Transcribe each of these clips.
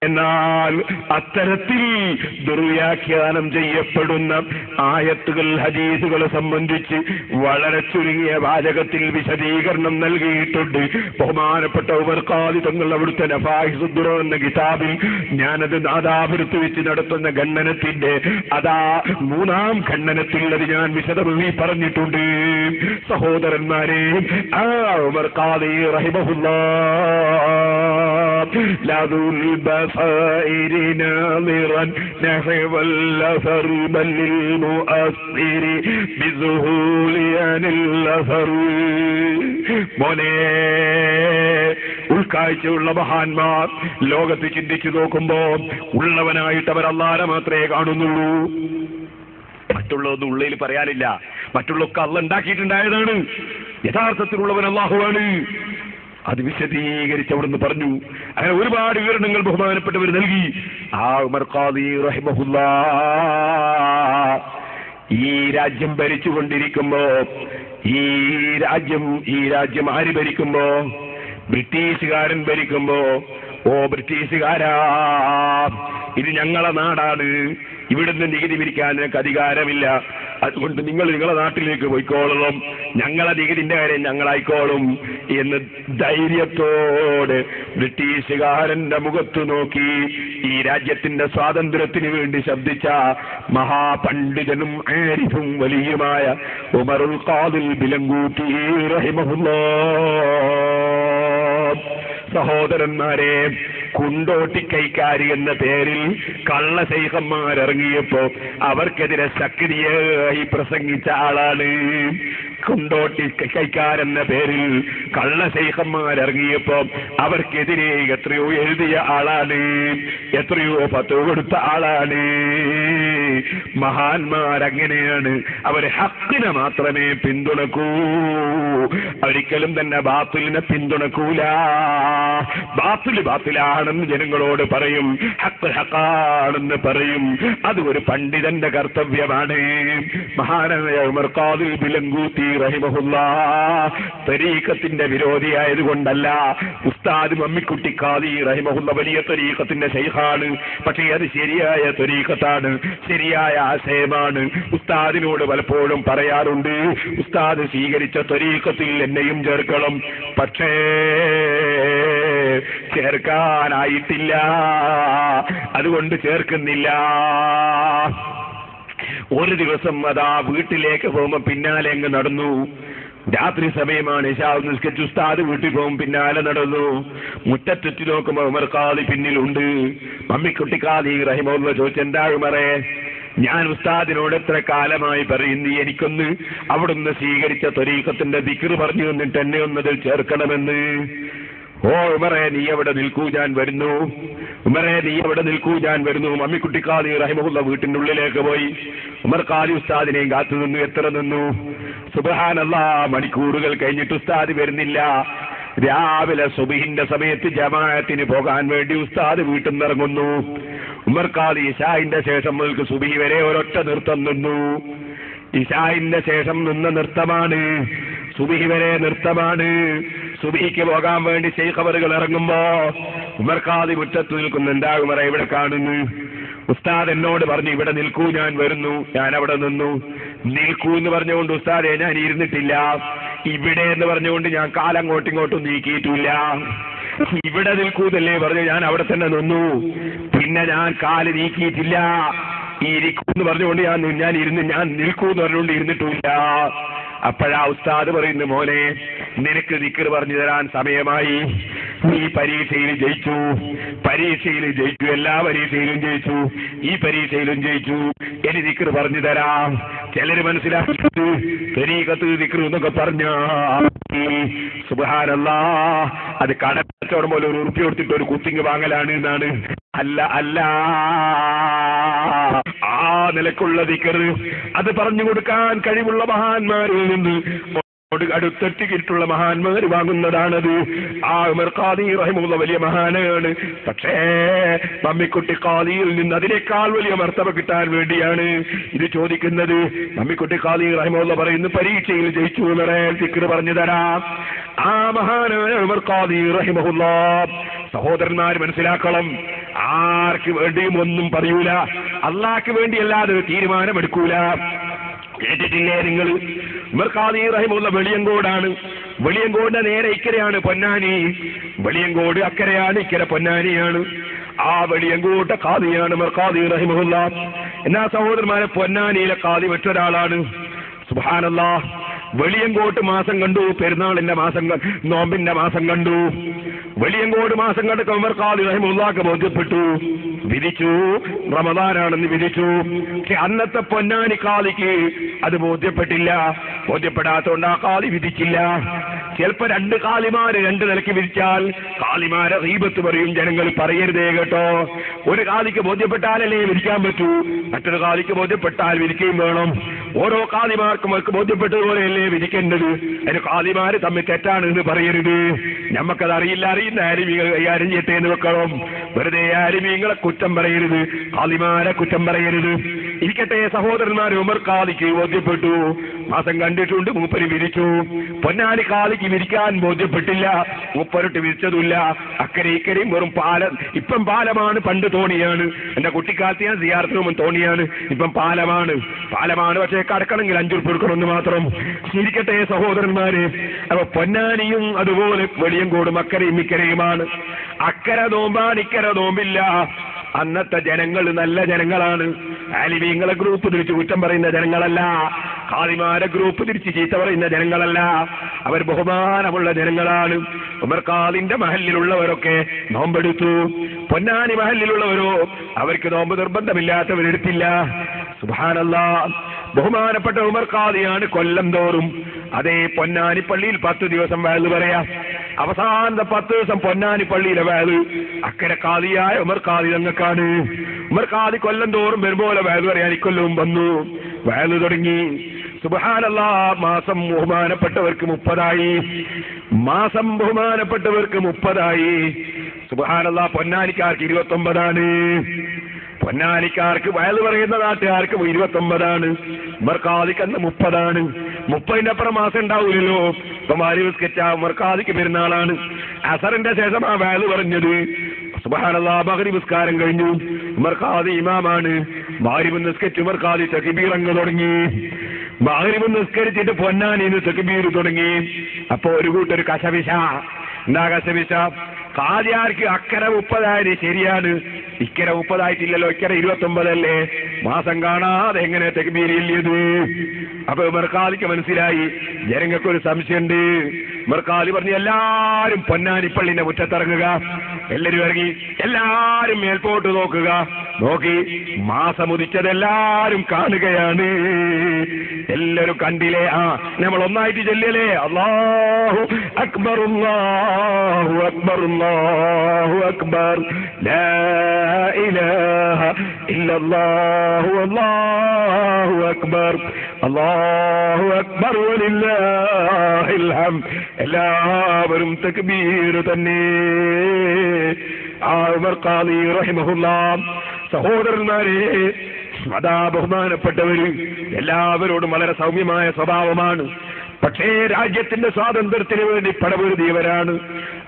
എന്നാൽ അത്തരത്തിൽ ദുർവ്യാഖ്യാനം ചെയ്യപ്പെടുന്ന ആയത്തുകൾ ഹദീസുകളെ സംബന്ധിച്ച് വളരെ ചുരുങ്ങിയ വാചകത്തിൽ വിശദീകരണം നൽകിയിട്ടുണ്ട്. ബഹുമാനപ്പെട്ട ഉമർ ഖാദി തങ്ങൾ അവിടുത്തെ നഫായിസുദ്ദുർ എന്ന കിതാബിൽ ഞാനത് നാദാപുരത്ത് വെച്ച് നടത്തുന്ന ഖണ്ഡനത്തിന്റെ അതാ 3-ാം ഖണ്ഡനത്തിൽ അത് ഞാൻ വിശദമായി പറഞ്ഞിട്ടുണ്ട്. സഹോദരന്മാരെ, ആ ഉമർ ഖാദി റഹിമഹുല്ലാഹ് ലദുൽ بصائر ناظرا نحو الأثر بل للمؤثر بذهول عن الأثر. മോനെ, ഉൾക്കാഴ്ചയുള്ള മഹാന്മാർ ലോകത്ത് ചിന്തിച്ചു നോക്കുമ്പോ ഉള്ളവനായിട്ട് അവർ അല്ലാഹനെ മാത്രമേ കാണുന്നുള്ളൂ. മറ്റുള്ളതൊന്നും ഉള്ളിൽ പറയാനില്ല. മറ്റുള്ളൊക്കെ അല്ലാഹ് ഉണ്ടാക്കിയിട്ടുണ്ടായതാണ്. യഥാർത്ഥത്തിലുള്ളവൻ അല്ലാഹുവാണ്. അത് വിശദീകരിച്ച് അവിടുന്ന് പറഞ്ഞു. അങ്ങനെ ഒരുപാട് വിവരണങ്ങൾ ബഹുമാനപ്പെട്ടവർ നൽകി. ആ ഉമർ ഖാദി റഹിമഹുല്ലാഹ് ഈ രാജ്യം ഭരിച്ചുകൊണ്ടിരിക്കുമ്പോ ഈ രാജ്യം ആര് ഭരിക്കുമ്പോ? ബ്രിട്ടീഷുകാരൻ ഭരിക്കുമ്പോ, ഓ ബ്രിട്ടീഷുകാരാ, ഇത് ഞങ്ങളെ നാടാണ്, ഇവിടുന്ന് നികുതി പിരിക്കാൻ നിനക്ക് അധികാരമില്ല, അതുകൊണ്ട് നിങ്ങൾ നിങ്ങളെ നാട്ടിലേക്ക് പോയിക്കോളണം, ഞങ്ങളെ നികുതിന്റെ കാര്യം ഞങ്ങളായിക്കോളും എന്ന് ധൈര്യത്തോടെ ബ്രിട്ടീഷുകാരന്റെ മുഖത്ത് നോക്കി ഈ രാജ്യത്തിന്റെ സ്വാതന്ത്ര്യത്തിന് വേണ്ടി ശബ്ദിച്ച മഹാപണ്ഡിതനും ആരിഫും വലിയുമായ ഉമറുൽ ഖാദിൽ ബിലങ്കൂത്തി റഹിമഹുല്ലാഹ്. സഹോദരന്മാരെ, കുണ്ടോട്ടിക്കൈക്കാരി എന്ന പേരിൽ കള്ള ശൈഖന്മാരിറങ്ങിയപ്പോ അവർക്കെതിരെ ശക്തിയായി പ്രസംഗിച്ച ആളാണ്. കുണ്ടോട്ടിക്കൈക്കാരെന്ന പേരിൽ കള്ള ശൈഖന്മാരിറങ്ങിയപ്പോ അവർക്കെതിരെ എത്രയോ എഴുതിയ ആളാണ്, എത്രയോ ഫത്വ കൊടുത്ത ആളാണ്. മഹാന്മാരങ്ങനെയാണ്. അവർ ഹക്കിനെ മാത്രമേ പിന്തുണക്കൂ, ഒരിക്കലും തന്നെ ബാത്തിലിനെ പിന്തുണക്കൂല. ബാത്തിലാണെന്ന് ജനങ്ങളോട് പറയും, ഹക്ക് ഹക്കാണെന്ന് പറയും. അത് ഒരു പണ്ഡിതന്റെ കർത്തവ്യമാണ്. മഹാനായ ഉമർ ഖാദി ബിലങ്കൂത്തി റഹിമഹുല്ലാഹ് തരീഖത്തിന്റെ വിരോധിയായതുകൊണ്ടല്ല. ഉസ്താദ് മമ്മിക്കുട്ടി ഖാദി റഹിമഹുല്ലാഹ് വലിയ തരീഖത്തിന്റെ ശൈഖാണ്. പക്ഷേ അത് ശരിയായ തരീഖത്താണ്, ശരിയായ ആശയമാണ്. ഉസ്താദിനോട് പലപ്പോഴും പറയാറുണ്ട്, ഉസ്താദ് സ്വീകരിച്ച തരീഖത്തിൽ എന്നെയും ചേർക്കണം. പക്ഷേ ചേർക്കാനായിട്ടില്ല, അതുകൊണ്ട് ചേർക്കുന്നില്ല. ഒരു ദിവസം അതാ വീട്ടിലേക്ക് പോകുമ്പോ പിന്നാലെ അങ്ങ് നടന്നു. രാത്രി സമയമാണ്, ഇശാ നിസ്കരിച്ച് ഉസ്താദ് വീട്ടിൽ പോകും, പിന്നാലെ നടന്നു. മുറ്റത്തെത്തി നോക്കുമ്പോ ഉമർ ഖാദി പിന്നിലുണ്ട്. മമ്മിക്കുട്ടി ഖാദി റഹിമഹുല്ലാഹ് ചോദിച്ചു, എന്താ ഉമറേ? ഞാൻ ഉസ്താദിനോട് എത്ര കാലമായി പറയുന്നു, എനിക്കൊന്ന് അവിടുന്ന് സ്വീകരിച്ച ത്വരീഖത്തിന്റെ ദിക്ർ പറഞ്ഞു തന്നിട്ട് എന്നെ ഒന്നതിൽ ചേർക്കണമെന്ന്. ഓ ഉമറേ, നീ എവിടെ നിൽക്കൂ, ഞാൻ വരുന്നു. ഉമറേ, നീ എവിടെ നിൽക്കൂ, ഞാൻ വരുന്നു. മമ്മിക്കുട്ടി ഖാദി റഹിമഹുല്ലാഹ് വീട്ടിന്റെ ഉള്ളിലേക്ക് പോയി. ഉമർ ഖാദി ഉസ്താദിനെയും കാത്തു നിന്നു. എത്ര നിന്നു? സുബ്ഹാനല്ലാഹ്, മണിക്കൂറുകൾ കഴിഞ്ഞിട്ട് ഉസ്താദ് വരുന്നില്ല. രാവിലെ സുബ്ഹിന്റെ സമയത്ത് ജമാഅത്തിന് പോകാൻ വേണ്ടി ഉസ്താദ് വീട്ടിൽ നിന്ന് ഇറങ്ങുന്നു. ഉമർ ഖാദി ഇശാഇന്റെ ശേഷം മുതൽക്ക് സുബ്ഹി വരെ ഒരൊറ്റ നൃത്തം നിന്നു. ഇശാഇന്റെ ശേഷം നിന്ന നൃത്തമാണ്, സുബ്ഹി വരെ നൃത്തമാണ്. സുബ്ഹിക്ക് പോകാൻ വേണ്ടി ശൈഖ് അവറുകൾ ഇറങ്ങുമ്പോ ഉമർ ഖാദി മുറ്റത്ത് നിൽക്കുന്നു. എന്താ ഉമറേ ഇവിടെ കാണുന്നു? ഉസ്താദ് എന്നോട് പറഞ്ഞു ഇവിടെ നിൽക്കൂ, ഞാൻ വരുന്നു. ഞാൻ അവിടെ നിന്നു. നിൽക്കൂ എന്ന് പറഞ്ഞുകൊണ്ട് ഉസ്താദെ ഞാൻ ഇരുന്നിട്ടില്ല. ഇവിടെ എന്ന് പറഞ്ഞുകൊണ്ട് ഞാൻ കാലങ്ങോട്ടും ഇങ്ങോട്ടും നീക്കിയിട്ടില്ല. ഇവിടെ നിൽക്കൂന്നല്ലേ പറഞ്ഞു, ഞാൻ അവിടെ തന്നെ നിന്നു. പിന്നെ ഞാൻ കാല് നീക്കിയിട്ടില്ല. ഇരിക്കൂ എന്ന് പറഞ്ഞുകൊണ്ട് ഞാൻ നിൽക്കൂ എന്ന് പറഞ്ഞുകൊണ്ട് ഇരുന്നിട്ടില്ല. അപ്പോഴാ ഉസ്താദ് പറയുന്നു, മോനെ നിനക്ക് ദിക്ർ പറഞ്ഞു തരാൻ സമയമായി. നീ പരീക്ഷയിൽ ജയിച്ചു, എല്ലാ പരീക്ഷയിലും ജയിച്ചു, ഈ പരീക്ഷയിലും ജയിച്ചു. ഇനി ദിക്ർ പറഞ്ഞു തരാം. ചിലര് മനസ്സിലാക്കിയത് തരീഖത്ത് ദിക്ർ എന്നൊക്കെ പറഞ്ഞ സുബ്ഹാനല്ലാഹ് അത് കടക്കച്ചവടം പോലെ ഒരു ഉറുപ്പിക കൊടുത്തിട്ട് ഒരു കുത്തിങ് വാങ്ങലാണ് എന്നാണ്. അല്ല, ആ നിലക്കുള്ള ദിക്ർ അത് പറഞ്ഞു കൊടുക്കാൻ കഴിവുള്ള മഹാന്മാരിൽ നിന്ന് അടുത്തെത്തിയിട്ടുള്ള മഹാന്മാർ വാങ്ങുന്നതാണത്. ആ ഉമർ ഖാദി റഹിമഹുല്ലാഹ് വലിയ മഹാനാണ്. പക്ഷേ മമ്മിക്കുട്ടി ഖാദിയിൽ നിന്ന് അതിനേക്കാൾ വലിയ മർത്തബ കിട്ടാൻ വേണ്ടിയാണ് ഇത് ചോദിക്കുന്നത്. മമ്മിക്കുട്ടി ഖാദി റഹിമഹുല്ലാഹ് പറയുന്നു, പരീക്ഷയിൽ ജയിച്ചു എന്നറേ ദിക്ർ പറഞ്ഞു തരാം. ആ മഹാനായ ഉമർ ഖാദി റഹിമഹുല്ലാഹ് സഹോദരന്മാർ മനസ്സിലാക്കണം, ആർക്ക് വേണ്ടിയും ഒന്നും പറയൂല, അള്ളാഹ്ക്ക് വേണ്ടിയല്ലാതെ തീരുമാനമെടുക്കൂല. കേട്ടിട്ടില്ലേ നിങ്ങൾ? ഉമർ ഖാദി റഹിമുള്ള വെളിയങ്കോടാണ്. വെളിയങ്കോടിന്റെ നേരെ ഇക്കരയാണ് പൊന്നാനി. വെളിയങ്കോട് അക്കരയാണ്, ഇക്കര പൊന്നാനിയാണ്. ആ വെളിയങ്കോട്ടെ ഖാദിയാണ് ഉമർ ഖാദി റഹിമുള്ള. എന്നാ സഹോദരന്മാരെ, പൊന്നാനിയിലെ ഖാദി മറ്റൊരാളാണ്. സുബ്ഹാനല്ലാഹ്. വെളിയങ്കോട്ട് മാസം കണ്ടു, പെരുന്നാളിന്റെ മാസം, നോമ്പിന്റെ മാസം കണ്ടു. വെളിയങ്കോട് മാസം കണ്ട് ഉമർ ഖാദി റഹിമുള്ളാഹ്ക്ക് ബോധ്യപ്പെട്ടു, വിധിച്ചു, റമദാനാണെന്ന് വിധിച്ചു. പക്ഷെ അന്നത്തെ പൊന്നാനി ഖാദിക്ക് അത് ബോധ്യപ്പെട്ടില്ല. ബോധ്യപ്പെടാത്തോണ്ട് ആ ഖാദി വിധിച്ചില്ല. ചിലപ്പോ രണ്ട് ഖാദിമാര് രണ്ട് നിലയ്ക്ക് വിധിച്ചാൽ ഖാദിമാരെ ഗീബത്ത് പറയും, ജനങ്ങൾ പറയരുതേ കേട്ടോ. ഒരു ഖാദിക്ക് ബോധ്യപ്പെട്ടാലല്ലേ വിധിക്കാൻ പറ്റൂ, മറ്റൊരു ഖാദിക്ക് ബോധ്യപ്പെട്ടാൽ വിധിക്കുകയും വേണം. ഓരോ ഖാദിമാർക്കും അവർക്ക് ബോധ്യപ്പെട്ടതുപോലെയല്ലേ വിധിക്കേണ്ടത്. അതിന് ഖാദിമാര് തമ്മിൽ തെറ്റാണ് എന്ന് പറയരുത്. നമുക്കത് അറിയില്ല, അറിയുന്ന ആലിമീങ്ങൾ കൈകാര്യം ചെയ്യട്ടെ എന്ന് വെക്കണം. വെറുതെ ആലിമീങ്ങളെ കുറ്റം പറയരുത്, ഖാദിമാരെ കുറ്റം പറയരുത്. ഇരിക്കട്ടെ സഹോദരന്മാരെ, ഉമർ ഖാദിക്ക് ബോധ്യപ്പെട്ടു, മാസം കണ്ടിട്ടുണ്ട്, മൂപ്പര് വിരിച്ചു. പൊന്നാനി ഖാദിക്ക് വിരിക്കാൻ ബോധ്യപ്പെട്ടില്ല, മൂപ്പരിട്ട് വിരിച്ചതുമില്ല. അക്കരെ ഇക്കരയും വെറും പാലം. ഇപ്പം പാലമാണ്, പണ്ട് തോണിയാണ്. എന്റെ കുട്ടിക്കാലത്ത് ഞാൻ സിയാറത്തിന് മുമ്പ് തോണിയാണ്, ഇപ്പം പാലമാണ്. പക്ഷേ കടക്കണമെങ്കിൽ 5 ഉറുപ്പിക കൊടുക്കണമെന്ന് മാത്രം. ഇരിക്കട്ടെ സഹോദരന്മാരെ, അപ്പൊ പൊന്നാനിയും അതുപോലെ വെളിയങ്കോടും അക്കരയും ഇക്കരയുമാണ്. അക്കര നോമ്പാണ്, ഇക്കര നോമ്പില്ല. അന്നത്തെ ജനങ്ങൾ നല്ല ജനങ്ങളാണ്. ആലിമീങ്ങളെ ഗ്രൂപ്പ് തിരിച്ച് കുറ്റം പറയുന്ന ജനങ്ങളല്ല, ഖാദിമാരെ ഗ്രൂപ്പ് തിരിച്ച് ചീത്ത പറയുന്ന ജനങ്ങളല്ല. അവർ ബഹുമാനമുള്ള ജനങ്ങളാണ്. ഉമർ ഖാദിന്റെ മഹലിലുള്ളവരൊക്കെ നോമ്പെടുത്തു. പൊന്നാനി മഹലിലുള്ളവരോ അവർക്ക് നോമ്പ് നിർബന്ധമില്ലാത്തവരെടുത്തില്ല. സുബ്ഹാനല്ലാഹ്. ബഹുമാനപ്പെട്ട ഉമർ ഖാദിയാണ് കൊല്ലം തോറും അതേ പൊന്നാനി പള്ളിയിൽ 10 ദിവസം വഅദ് പറയാ. അവസാനത്തെ 10 ദിവസം പൊന്നാനി പള്ളിയിലെ വഅദ് അക്കരെ ഖാദിയായ ഉമർ ഖാദി തങ്ങൾക്കാണ്. ഉമർ ഖാദി കൊല്ലം തോറും വരുമ്പോലെ വഅദ് പറയാൻ ഇക്കൊല്ലവും വന്നു, വഅദ് തുടങ്ങി. സുബ്ഹാനല്ലാഹ്. മാസം ബഹുമാനപ്പെട്ടവർക്ക് 30ആയി. മാസം ബഹുമാനപ്പെട്ടവർക്ക് 30ആയി. സുബ്ഹാനല്ലാഹ്. പൊന്നാനിക്കാർക്ക് 29ആണ്. പൊന്നാനിക്കാർക്ക് വയല് പറയുന്ന നാട്ടുകാർക്ക് 29ആണ്. ഉമർ ഖാദിക്ക് അന്ന് 30ആണ്. 30ന്റെ അപ്പുറം മാസം ഉണ്ടാവൂലല്ലോ. ഇപ്പൊ മാരിസ്കെച്ച ഉമർ ഖാദിക്ക് പെരുന്നാളാണ്. അസറിന്റെ ശേഷം ആ വയല് പറഞ്ഞത്. സുബ്ഹാനല്ലാഹ്. മഗ്രിബ് നിസ്കാരം കഴിഞ്ഞു, ഉമർ ഖാദി ഇമാമാണ്. മഗ്രിബ് നിസ്കരിച്ച് ഉമർ ഖാദി തക്ബീർ അങ്ങ് തുടങ്ങി. മഗ്രിബ് നിസ്കരിച്ചിട്ട് പൊന്നാനിന്ന് തക്ബീർ തുടങ്ങി. അപ്പൊ ഒരു കൂട്ടൊരു കശപിശ. എന്താ കശപിശ? ഖാദിയാർക്ക് അക്കര 30 ശരിയാണ്, ഇക്കര 30 ഇക്കര 29 മാസം കാണാതെ എങ്ങനെ തക്ബീർ ചൊല്ലിയത്? അപ്പൊ ഉമർ ഖാദിക്ക് മനസ്സിലായി, ജനങ്ങൾക്കൊരു സംശയമുണ്ട്. ഉമർ ഖാദി പറഞ്ഞു, എല്ലാരും പൊന്നാനി പള്ളിന്റെ മുറ്റത്തിറങ്ങുക. എല്ലാരും ഇറങ്ങി, എല്ലാരും മേൽപോട്ട് നോക്കുക. നോക്കി, മാസം ഉദിച്ചതെല്ലാരും കാണുകയാണ്. എല്ലാരും കണ്ടില്ലേ? നമ്മൾ ഒന്നായിട്ട് ചൊല്ലിയല്ലേ, അല്ലാഹു അക്ബർ അല്ലാഹു അക്ബർ അല്ലാഹു അക്ബർ ലാ ഇലാഹ ഇല്ലല്ലാഹു അല്ലാഹു അക്ബർ അല്ലാഹു അക്ബർ വലില്ലാഹിൽ ഹംദ്. എല്ലാവരും തക്ബീർ തന്നെ. ഉമർ ഖാദി റഹിമഹുല്ലാഹ്. സഹോദരന്മാരെ, അതാ ബഹുമാനപ്പെട്ടവര് എല്ലാവരോടും വളരെ സൗമ്യമായ സ്വഭാവമാണ്. പക്ഷേ രാജ്യത്തിന്റെ സ്വാതന്ത്ര്യത്തിന് വേണ്ടി പടപൊരുതിയവരാണ്.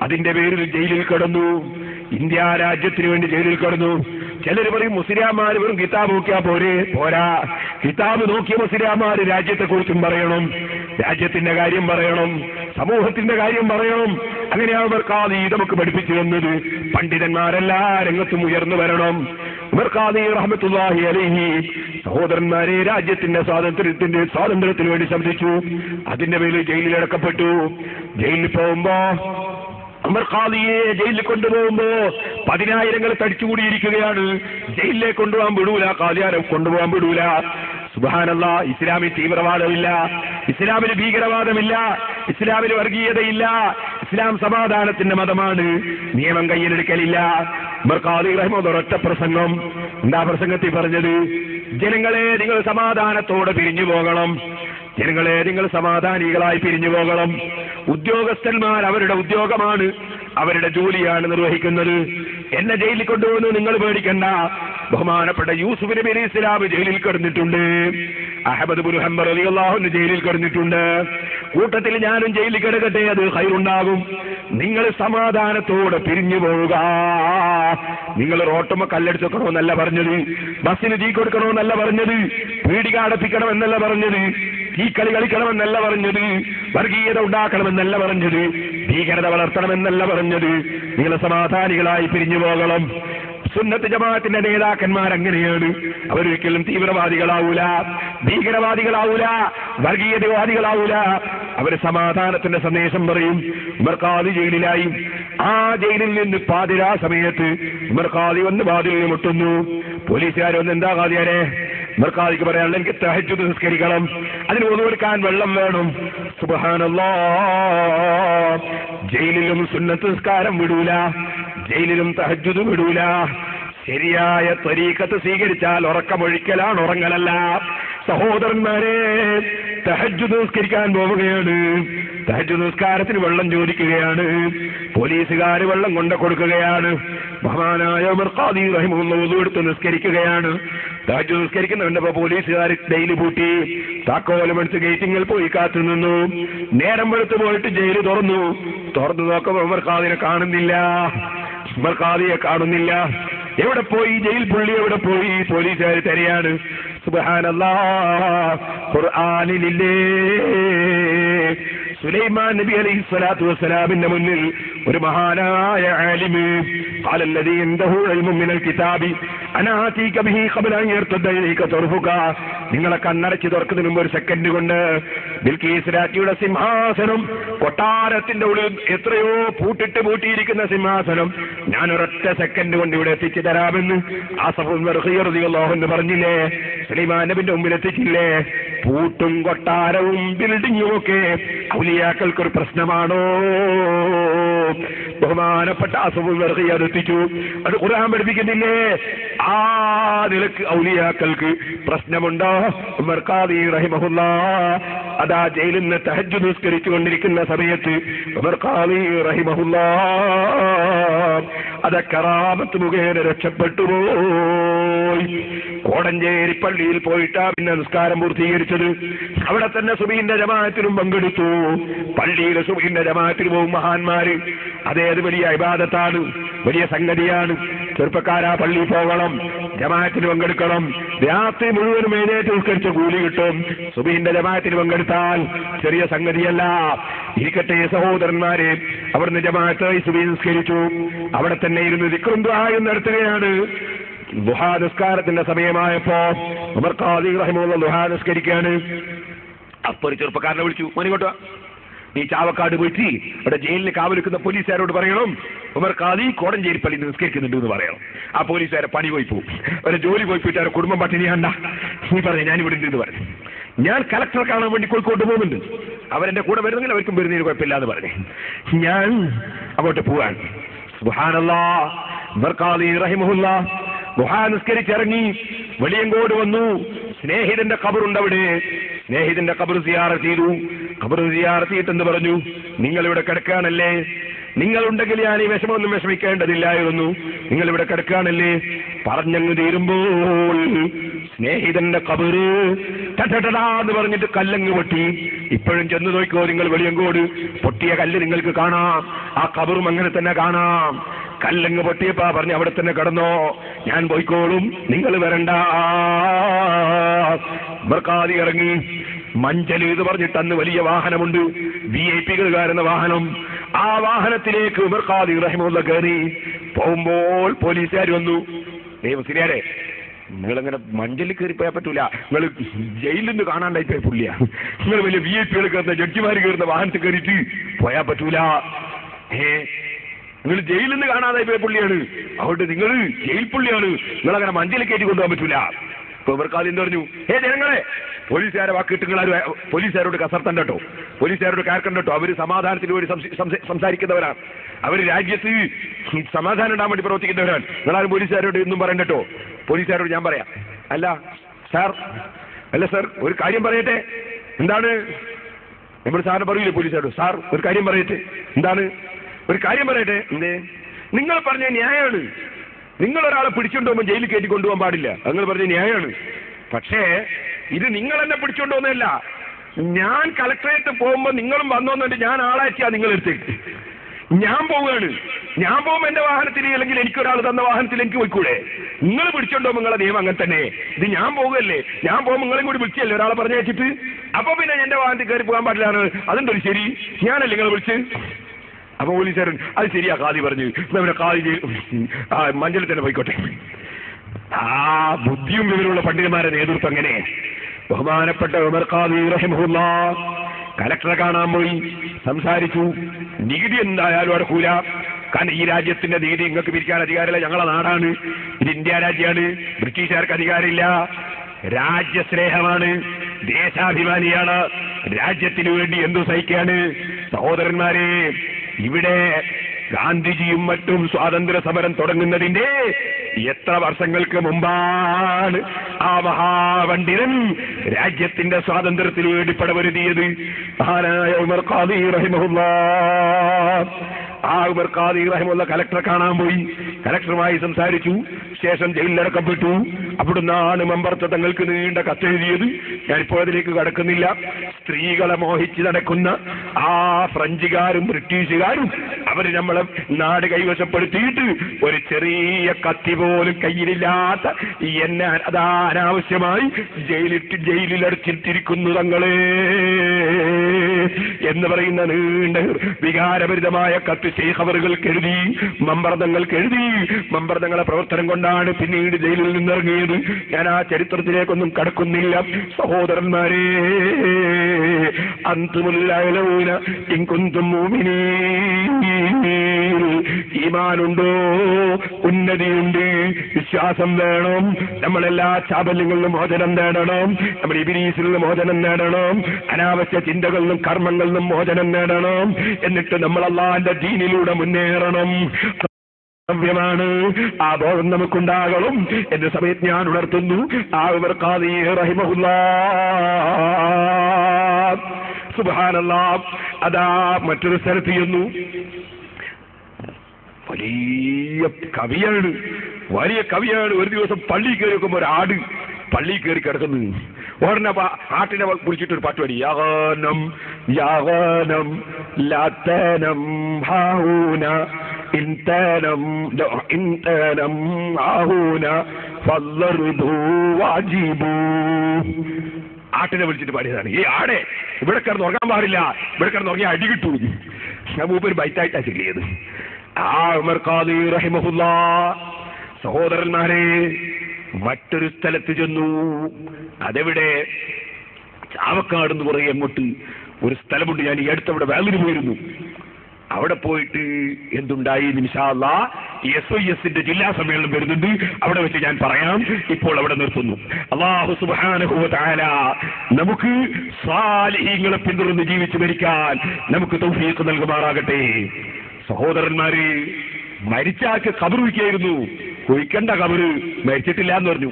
അതിന്റെ പേരിൽ ജയിലിൽ കിടന്നു. ഇന്ത്യ രാജ്യത്തിന് വേണ്ടി ജയിലിൽ കിടന്നു. ചിലർ പറയും മുസ്ലിംമാര് വെറും കിതാബ് നോക്കിയാ പോരാ. കിതാബ് നോക്കിയ മുസ്ലിംമാര് രാജ്യത്തെ കുറിച്ചും പറയണം, രാജ്യത്തിന്റെ കാര്യം പറയണം, സമൂഹത്തിന്റെ കാര്യം പറയണം. അങ്ങനെയാണ് ഉമർ ഖാദി നമുക്ക് പഠിപ്പിച്ചു തന്നത്. പണ്ഡിതന്മാരെല്ലാ രംഗത്തും ഉയർന്നു വരണം. ഉമർ ഖാദി റഹ്മത്തുള്ളാഹി അലൈഹി സഹോദരന്മാരെ രാജ്യത്തിന്റെ സ്വാതന്ത്ര്യത്തിന് വേണ്ടി ശബ്ദിച്ചു. അതിന്റെ പേരിൽ ജയിലിൽ അടക്കപ്പെട്ടു. ജയിലിൽ പോകുമ്പോ ഉമർ ഖാദിയെ ജയിലിൽ കൊണ്ടുപോകുമ്പോ 10,000 തടിച്ചുകൂടിയിരിക്കുകയാണ്. ജയിലിലേക്ക് കൊണ്ടുപോകാൻ വിടൂല, ഖാദിയാരെ കൊണ്ടുപോകാൻ വിടൂല. സുബ്ഹാനല്ലാഹ്. ഇസ്ലാമിൽ തീവ്രവാദമില്ല, ഇസ്ലാമിൽ ഭീകരവാദമില്ല, ഇസ്ലാമിൽ വർഗീയതയില്ല. ഇസ്ലാം സമാധാനത്തിന്റെ മതമാണ്. നിയമം കയ്യിലെടുക്കലില്ല. ഉമർ ഖാദി റഹിമഹുല്ലാഹ് ഒറ്റ പ്രസംഗം. എന്താ പ്രസംഗത്തിൽ പറഞ്ഞത്? ജനങ്ങളെ, നിങ്ങൾ സമാധാനത്തോടെ പിരിഞ്ഞു പോകണം. ജനങ്ങളെ, നിങ്ങൾ സമാധാനികളായി പിരിഞ്ഞു പോകണം. ഉദ്യോഗസ്ഥന്മാർ അവരുടെ ഉദ്യോഗമാണ്, അവരുടെ ജോലിയാണ് നിർവഹിക്കുന്നത്. എന്നെ ജയിലിൽ കൊണ്ടുപോകുന്നു നിങ്ങൾ പേടിക്കണ്ട. ബഹുമാനപ്പെട്ട യൂസുഫ് നബി അലൈഹി ഇസ്ലാം ജയിലിൽ കിടന്നിട്ടുണ്ട്. അഹ്മദ് ഇബ്നു ഹംബൽ റളിയല്ലാഹു അൻഹു ജയിലിൽ കിടന്നിട്ടുണ്ട്. കൂട്ടത്തിൽ ഞാനും ജയിലിൽ കിടക്കട്ടെ, അത് ഖൈറുണ്ടാകും. നിങ്ങൾ സമാധാനത്തോടെ പിരിഞ്ഞു പോവുക. നിങ്ങൾ റോട്ടുമ്മ കല്ലെടുത്ത് വെക്കണമെന്നല്ല പറഞ്ഞത്, ബസ്സിന് തീ കൊടുക്കണമെന്നല്ല പറഞ്ഞത്, പീടിക അടപ്പിക്കണമെന്നല്ല പറഞ്ഞത്, തീക്കളി കളിക്കണമെന്നല്ല പറഞ്ഞത്, വർഗീയത ഉണ്ടാക്കണമെന്നല്ല പറഞ്ഞത്, ഭീകരത വളർത്തണമെന്നല്ല പറഞ്ഞത്. നിങ്ങൾ സമാധാനികളായി പിരിഞ്ഞു പോകണം. സുന്നത്ത് ജമാഅത്തിന്റെ നേതാക്കന്മാർ അങ്ങനെയാണ്. അവരൊരിക്കലും തീവ്രവാദികളാവൂല, ഭീകരവാദികളാവൂല, വർഗീയതവാദികളാവൂല. അവര് സമാധാനത്തിന്റെ സന്ദേശം പറയും. ഉമർ ഖാദി ജയിലിലായി. ആ ജയിലിൽ നിന്ന് പാതിരാ സമയത്ത് ഉമർ ഖാദി വന്ന് വാതിലിൽ മുട്ടുന്നു. പോലീസുകാർ വന്ന്, എന്താ ഖാദിയാരെ? ഉമർ ഖാദിക്ക് പറയാനുള്ള, എനിക്ക് തഹജ്ജുദ് നിസ്കരിക്കണം, അതിന് ഒന്നു കൊടുക്കാൻ വെള്ളം വേണം. സുബ്ഹാനല്ലാഹ്, ജയിലിലും സുന്നത്ത് നിസ്കാരം വിടൂല, ജയിലിലും തഹജ്ജുദ് വിടൂല. ശരിയായ ത്വരീഖത്ത് സ്വീകരിച്ചാൽ ഉറക്കമൊഴിക്കലാണ്, ഉറങ്ങലല്ല. സഹോദരന്മാരെ, തഹജ്ജുദ് നിസ്കരിക്കാൻ പോവുകയാണ്. തഹജ്ജുദ് നിസ്കാരത്തിന് വെള്ളം ചോദിക്കുകയാണ്. പോലീസുകാർ വെള്ളം കൊണ്ട് കൊടുക്കുകയാണ്. മഹാനായ ഉമർ ഖാദി റഹിമഹുല്ലാഹ് wudu എടുത്ത് നിസ്കരിക്കുകയാണ്. തഹജ്ജുദ് നിസ്കരിക്കുന്നവന്റെ പോലീസുകാർ ഡെയിലി പൂട്ടി. താക്കോലമെടുത്ത് ഗേറ്റിങ്ങിൽ പോയി കാത്തു നിന്നു. നേരം വെളുത്ത് പോയിട്ട് ജയിൽ തുറന്നു നോക്കുമ്പോൾ ഉമർ ഖാദിനെ കാണുന്നില്ല. ഉമർ ഖാദിയെ കാണുന്നില്ല. എവിടെ പോയി? ജയിൽ പുള്ളി എവിടെ പോയി? പോലീസുകാർ തരയാണ്. സുബ്ഹാനല്ലാഹ്, ഖുർആനിലില്ലേ സുലൈമാൻ നബി അലൈഹി സ്വലാത്തു വസ്സലാമിന്റെ മുന്നിൽ ഒരു മഹാനായ ആലിമ്, ഖാലല്ലദീ ഇൻദഹു ഇൽമുൻ മിനൽ കിതാബി അനാ ആതീക ബിഹി ഖബ്ല അൻ യർതദ ഇലൈക തർഫുക. നിങ്ങളെ കണ്ണടച്ച് തുറക്കുന്നതിന് മുമ്പ് ഒരു സെക്കൻഡ് കൊണ്ട് ബിൽഖീസ് രാജ്ഞിയുടെ സിംഹാസനം, കൊട്ടാരത്തിന്റെ ഉള്ളിൽ എത്രയോ പൂട്ടിയിരിക്കുന്ന സിംഹാസനം ഞാൻ ഒരൊറ്റ സെക്കൻഡ് കൊണ്ട് ഇവിടെ എത്തിച്ചു തരാമെന്ന് ആസഫ് റളിയല്ലാഹു അൻഹു പറഞ്ഞില്ലേ? സുലൈമാൻ നബിന്റെ മുമ്പിൽ എത്തിച്ചില്ലേ? പൂട്ടും കൊട്ടാരവും ബിൽഡിങ്ങും ഒക്കെ ഔലിയാക്കൾക്കൊരു പ്രശ്നമാണോ? ബഹുമാനപ്പെട്ട ആസഫ് റളിയല്ലാഹു അൻഹു എത്തിച്ചു. അത് ഖുർആൻ പഠിപ്പിക്കുന്നില്ലേ? ആ നിലക്ക് ഔലിയാക്കൾക്ക് പ്രശ്നമുണ്ടോ? ഉമർ ഖാദി റഹിമഹുല്ലാഹ് അതാ ജയിലിൽ നിന്ന് തഹജ്ജുദ് നിസ്കരിച്ചു കൊണ്ടിരിക്കുന്ന സമയത്ത് ഉമർ ഖാദി റഹിമഹുല്ലാഹ് അത് കറാമത്ത് മുഖേന രക്ഷപ്പെട്ടു പോയി. കോടഞ്ചേരി പള്ളിയിൽ പോയിട്ടാ പിന്നെ നിസ്കാരം പൂർത്തീകരിച്ചത്. അവിടെ തന്നെ സുബഹിന്റെ ജമാഅത്തിനും പങ്കെടുത്തു. പള്ളിയിലെ സുബഹിന്റെ ജമാഅത്തിന് പോകും മഹാന്മാര്. അതേത് വലിയ ഇബാദത്താണ്, വലിയ സംഗതിയാണ്. ചെറുപ്പക്കാരാ പള്ളിയിൽ പോകണം, ജമാഅത്തിന് പങ്കെടുക്കണം. രാത്രി മുഴുവനും എഴുന്നേറ്റ് നിസ്കരിച്ച കൂലി കിട്ടും. സുബഹിന്റെ ജമാഅത്തിന് പങ്കെടുത്താൽ ചെറിയ സംഗതിയല്ല. ഇരിക്കട്ടെ സഹോദരന്മാരെ, അവിടുന്ന് ജമാഅത്തായി സുബഹി നിസ്കരിച്ചു. അവിടെ തന്നെ ഇരുന്ന് ദിക്റും ദുആയും നടത്തുകയാണ്. ദുഹാ നിസ്കാരത്തിന്റെ സമയമായപ്പോ ഉമർ ഖാദി റഹിമഹുല്ലാഹ് ദുഹാ നിസ്കരിക്കാണ്. അപ്പോൾ ഒരു ചെറുപ്പക്കാരനെ വിളിച്ചു, മോനിങ്ങോട്ട്, നീ ചാവക്കാട് പോയിട്ട് അവിടെ ജയിലിന് കാവലിക്കുന്ന പോലീസുകാരോട് പറയണം ഉമർ ഖാദി കോടഞ്ചേരി പള്ളിയിൽ നിസ്കരിക്കുന്നുണ്ട് എന്ന് പറയണം. ആ പോലീസുകാരെ പണി പോയി പോകും, അവരെ ജോലി പോയി പോയിട്ട് അവരെ കുടുംബം പട്ടിണിയാണ്ട. നീ പറഞ്ഞു ഞാൻ ഇവിടെ ഉണ്ട് എന്ന് പറഞ്ഞു. ഞാൻ കലക്ടറെ കാണാൻ വേണ്ടി കോഴിക്കോട്ട് പോകുന്നുണ്ട്, അവരെന്റെ കൂടെ വരുന്നെങ്കിൽ അവർക്കും വരുന്നതിന് കുഴപ്പമില്ല എന്ന് പറഞ്ഞു. ഞാൻ അങ്ങോട്ട് പോവാൻ. സുബ്ഹാനല്ലാഹ്, ഉമർ ഖാദി റഹിമഹുല്ലാഹ് ദുഹാ നിസ്കരിച്ചിറങ്ങി വെളിയങ്കോട് വന്നു. സ്നേഹിതന്റെ ഖബറുണ്ട് അവിടെ. സ്നേഹിതന്റെ ഖബർ സിയാറത്ത് ചെയ്തു. ഖബർ സിയാറത്ത് ചെയ്തിട്ടെന്ന് പറഞ്ഞു, നിങ്ങൾ ഇവിടെ കിടക്കാണല്ലേ, നിങ്ങളുണ്ടെങ്കിൽ ഞാൻ ഈ വിഷമമൊന്നും വിഷമിക്കേണ്ടതില്ലായിരുന്നു, നിങ്ങൾ ഇവിടെ കിടക്കാണല്ലേ. പറഞ്ഞങ്ങ് തീരുമ്പോൾ സ്നേഹിതന്റെ ഖബറ് എന്ന് പറഞ്ഞിട്ട് കല്ലങ്ങ് പൊട്ടി. ഇപ്പോഴും ചെന്ന് നോക്കിക്കോ നിങ്ങൾ വെളിയങ്കോട്, പൊട്ടിയ കല്ല് നിങ്ങൾക്ക് കാണാം, ആ ഖബറും അങ്ങനെ തന്നെ കാണാം. കല്ലങ്ങ് പൊട്ടിയപ്പാ പറഞ്ഞു അവിടെ തന്നെ കിടന്നോ, ഞാൻ പോയിക്കോളും, നിങ്ങൾ വരണ്ട. ഉമർ ഖാദി ഇറങ്ങി. മഞ്ചൽ എന്ന് പറഞ്ഞിട്ട് അന്ന് വലിയ വാഹനമുണ്ട്, VIP കയറുന്ന വാഹനം. ആ വാഹനത്തിലേക്ക് ഉമർ ഖാദി റഹിമഹുല്ലാഹ് കയറി. പോകുമ്പോൾ പോലീസുകാർ വന്നു. മുസ്ലിയാരെ, നിങ്ങളങ്ങനെ മഞ്ചലിൽ കയറി പോയാൽ പറ്റൂല, നിങ്ങൾ ജയിലിൽ നിന്ന് കാണാണ്ടായി പോയ പുള്ളിയാ, നിങ്ങൾ വലിയ VIP കയറുന്ന ജഡ്ജിമാർ കയറുന്ന വാഹനത്തിൽ കയറിയിട്ട് പോയാൽ പറ്റൂല. നിങ്ങൾ ജയിലിൽ നിന്ന് കാണാതായി പോയ പുള്ളിയാണ്, അതുകൊണ്ട് നിങ്ങൾ ജയിൽ പുള്ളിയാണ്, നിങ്ങളങ്ങനെ മഞ്ചലിൽ കയറ്റി കൊണ്ടുപോകാൻ പറ്റൂല. ഇപ്പൊ ഉമർ ഖാദി എന്ന് പറഞ്ഞു, ജനങ്ങളെ, പോലീസുകാരെ വാക്കിട്ട് നിങ്ങൾ പോലീസുകാരോട് കസർത്തണ്ട കേട്ടോ, പോലീസുകാരോട് കയർക്കണ്ട കേട്ടോ. അവര് സാധാരണത്തിന് വേണ്ടി സംസാരിക്കുന്നവരാണ്, അവര് രാജ്യത്ത് സമാധാനം ഉണ്ടാകാൻ വേണ്ടി പ്രവർത്തിക്കുന്നവരാണ്. നിങ്ങളാരും പോലീസുകാരോട് ഒന്നും പറയണ്ട കേട്ടോ. പോലീസുകാരോട് ഞാൻ പറയാം, അല്ല സാർ ഒരു കാര്യം പറയട്ടെ. എന്താണ്? നമ്മൾ സാറിന് പറയൂലേ പോലീസുകാരോട്, സാർ ഒരു കാര്യം പറയട്ടെ. എന്താണ്? ഒരു കാര്യം പറയട്ടെ. എന്തേ? നിങ്ങൾ പറഞ്ഞ ന്യായമാണ്, നിങ്ങൾ ഒരാളെ പിടിച്ചുകൊണ്ടുപോകുമ്പോൾ ജയിലിൽ കയറ്റി കൊണ്ടുപോകാൻ പാടില്ല, നിങ്ങൾ പറഞ്ഞ ന്യായമാണ്. പക്ഷേ ഇത് നിങ്ങൾ എന്നെ പിടിച്ചോണ്ടോന്നല്ല, ഞാൻ കളക്ടറേറ്റ് പോകുമ്പോ നിങ്ങളും വന്നോന്നിട്ട് ഞാൻ ആളാക്കിയാ നിങ്ങളെടുത്തേക്ക്. ഞാൻ പോവുകയാണ്. ഞാൻ പോകുമ്പോ എന്റെ വാഹനത്തിൽ, അല്ലെങ്കിൽ എനിക്കൊരാൾ തന്ന വാഹനത്തിൽ എനിക്ക് പോയിക്കൂടെ? നിങ്ങൾ പിടിച്ചോണ്ടോ? നിങ്ങളെ നിയമം അങ്ങനെ തന്നെ. ഇത് ഞാൻ പോകുകയല്ലേ, ഞാൻ പോകുമ്പോൾ നിങ്ങളെയും കൂടി വിളിച്ചല്ലേ ഒരാളെ പറഞ്ഞു വെച്ചിട്ട്. അപ്പൊ പിന്നെ എന്റെ വാഹനത്തിൽ കയറി പോകാൻ പാടില്ലാണ്. അതുണ്ടൊരു ശരി, ഞാനല്ലേ നിങ്ങളെ വിളിച്ച്. അപ്പൊ പോലീസുകാരൻ അത് ശരിയാ കാതി പറഞ്ഞു, നമ്മുടെ കാതി മഞ്ചളിൽ തന്നെ പോയിക്കോട്ടെ. ബുദ്ധിയും വിവരമുള്ള പണ്ഡിതന്മാരുടെ നേതൃത്വം അങ്ങനെ. ബഹുമാനപ്പെട്ട ഉമർ ഖാദി റഹിമഹുല്ലാഹ് കലക്ടറെ കാണാൻ പോയി, സംസാരിച്ചു. നികുതി എന്തായാലും അടക്കൂല, കാരണം ഈ രാജ്യത്തിന്റെ നികുതി നിങ്ങൾക്ക് പിരിക്കാൻ അധികാരമില്ല, ഞങ്ങളെ നാടാണ്, ഇത് ഇന്ത്യ രാജ്യമാണ്, ബ്രിട്ടീഷുകാർക്ക് അധികാരമില്ല. രാജ്യസ്നേഹമാണ്, ദേശാഭിമാനിയാണ്, രാജ്യത്തിനു വേണ്ടി എന്തു സഹിക്കാണ്. സഹോദരന്മാരെ, ഇവിടെ ഗാന്ധിജിയും മറ്റും സ്വാതന്ത്ര്യ സമരം തുടങ്ങുന്നതിന്റെ എത്ര വർഷങ്ങൾക്ക് മുമ്പാണ് ആ മഹാപണ്ഡിതൻ രാജ്യത്തിന്റെ സ്വാതന്ത്ര്യത്തിന് വേണ്ടി പടപൊരുതിയത്? മഹാനായ ഉമർ ഖാദി റഹിമഹുല്ലാഹ്. ആ ഉമർ ഖാദി റഹിമഹുല്ലാഹ് കലക്ടറെ കാണാൻ പോയി, കലക്ടറുമായി സംസാരിച്ചു. ശേഷം ജയിലിലടക്കപ്പെട്ടു. അവിടുന്നാണ് മമ്പർത്ത തങ്ങൾക്ക് നീണ്ട കത്തെഴുതിയത്. ഞാനിപ്പോൾ അതിലേക്ക് കടക്കുന്നില്ല. സ്ത്രീകളെ മോഹിച്ച് നടക്കുന്ന ആ ഫ്രഞ്ചുകാരും ബ്രിട്ടീഷുകാരും അവർ നമ്മളെ നാട് കൈവശപ്പെടുത്തിയിട്ട് ഒരു ചെറിയ കത്തി പോലും കയ്യിലില്ലാത്ത എന്നെ അതാ അനാവശ്യമായി ജയിലിലടച്ചിട്ടിരിക്കുന്നു തങ്ങളെ എന്ന് പറയുന്ന നീണ്ട വികാരഭരിതമായ കത്ത് ശൈഖ് അവറുകൾക്ക് എഴുതി, മമ്പർതങ്ങൾക്ക് എഴുതി. മമ്പർതങ്ങളെ പ്രവർത്തനം കൊണ്ടാണ് പിന്നീട് ജയിലിൽ നിന്നിറങ്ങിയത്. ഞാൻ ആ ചരിത്രത്തിലേക്കൊന്നും കടക്കുന്നില്ല. സഹോദരന്മാരെ, അൻതുമുൽ അഅ്ലൗന ഇൻ കുൻതും മുഅ്മിനീൻ. ഈമാനുണ്ടോ? ഉന്നതിയുണ്ട്, വിശ്വാസം വേണം. നമ്മളെല്ലാ ചാബല്യങ്ങളിലും മോചനം നേടണം. നമ്മുടെ ഇബ്ലീസിൽ നിന്ന് മോചനം നേടണം. അനാവശ്യ ചിന്തകളിലും കർമ്മങ്ങളിലും മോചനം നേടണം. എന്നിട്ട് നമ്മൾ അല്ലാഹുവിന്റെ ദീനിലൂടെ മുന്നേറണം. ാണ് ആ ബോധം നമുക്കുണ്ടാകണം എന്ന സമയത്ത് ഞാൻ ഉണർത്തുന്നു. ആ ഉമർ ഖാദി റഹിമഹുല്ലാഹ് സുബ്ഹാനല്ലാഹ് അതാ മറ്റൊരു സ്ഥലത്ത് ചെന്നു. വലിയ കവിയാണ്. ഒരു ദിവസം പള്ളി കയറി വെക്കുമ്പോ ഒരു ആട് പള്ളി കയറി കിടക്കുന്നു. ഉടനെ ആട്ടിനെ കുറിച്ചിട്ടൊരു പാട്ട് പാടി, യാഗനം യാഗനം ലാത്തനം ഹാഊന ഇൻതനം ഇൻതനം ആഹൂന ഫല്ലറുദു വാജിബു. ആട്ടിനെ വിളിച്ചിട്ട് പാടിയതാണ്. ഈ ആടെ ഇവിടെ കിടന്ന് ഉറങ്ങാൻ പാടില്ല, ഇവിടെ കിടന്ന് ഉറങ്ങിയ അടി കിട്ടൂ. ഞാൻ മൂപ്പര് ബൈറ്റായിട്ടാ ചൊല്ലിയത്. ആ ഉമർ ഖാദി റഹിമഹുല്ലാഹ് സഹോദരന്മാരെ മറ്റൊരു സ്ഥലത്ത് ചെന്നു. അതെവിടെ? ചാവക്കാട് എന്ന് പറയും അങ്ങോട്ട് ഒരു സ്ഥലമുണ്ട്. ഞാൻ ഈ അടുത്തവിടെ വാലിന് പോയിരുന്നു. അവിടെ പോയിട്ട് എന്തുണ്ടായി ഇൻഷാ അല്ലാഹ് SYSന്റെ ജില്ലാ സമ്മേളനം വരുന്നുണ്ട്, അവിടെ വെച്ച് ഞാൻ പറയാം. ഇപ്പോൾ അവിടെ നിർത്തുന്നു. അല്ലാഹു സുബ്ഹാനഹു വ തആല നമുക്ക് സ്വാലിഹീങ്ങളെ പിന്തുടർന്ന് ജീവിച്ചു മരിക്കാൻ നമുക്ക് തൗഫീഖ് നൽകുമാറാകട്ടെ. സഹോദരന്മാരെ, മരിച്ചാക്ക് ഖബർ കുഴിക്കായിരുന്നു. കുഴിക്കേണ്ട ഖബർ മരിച്ചിട്ടില്ല എന്ന് പറഞ്ഞു.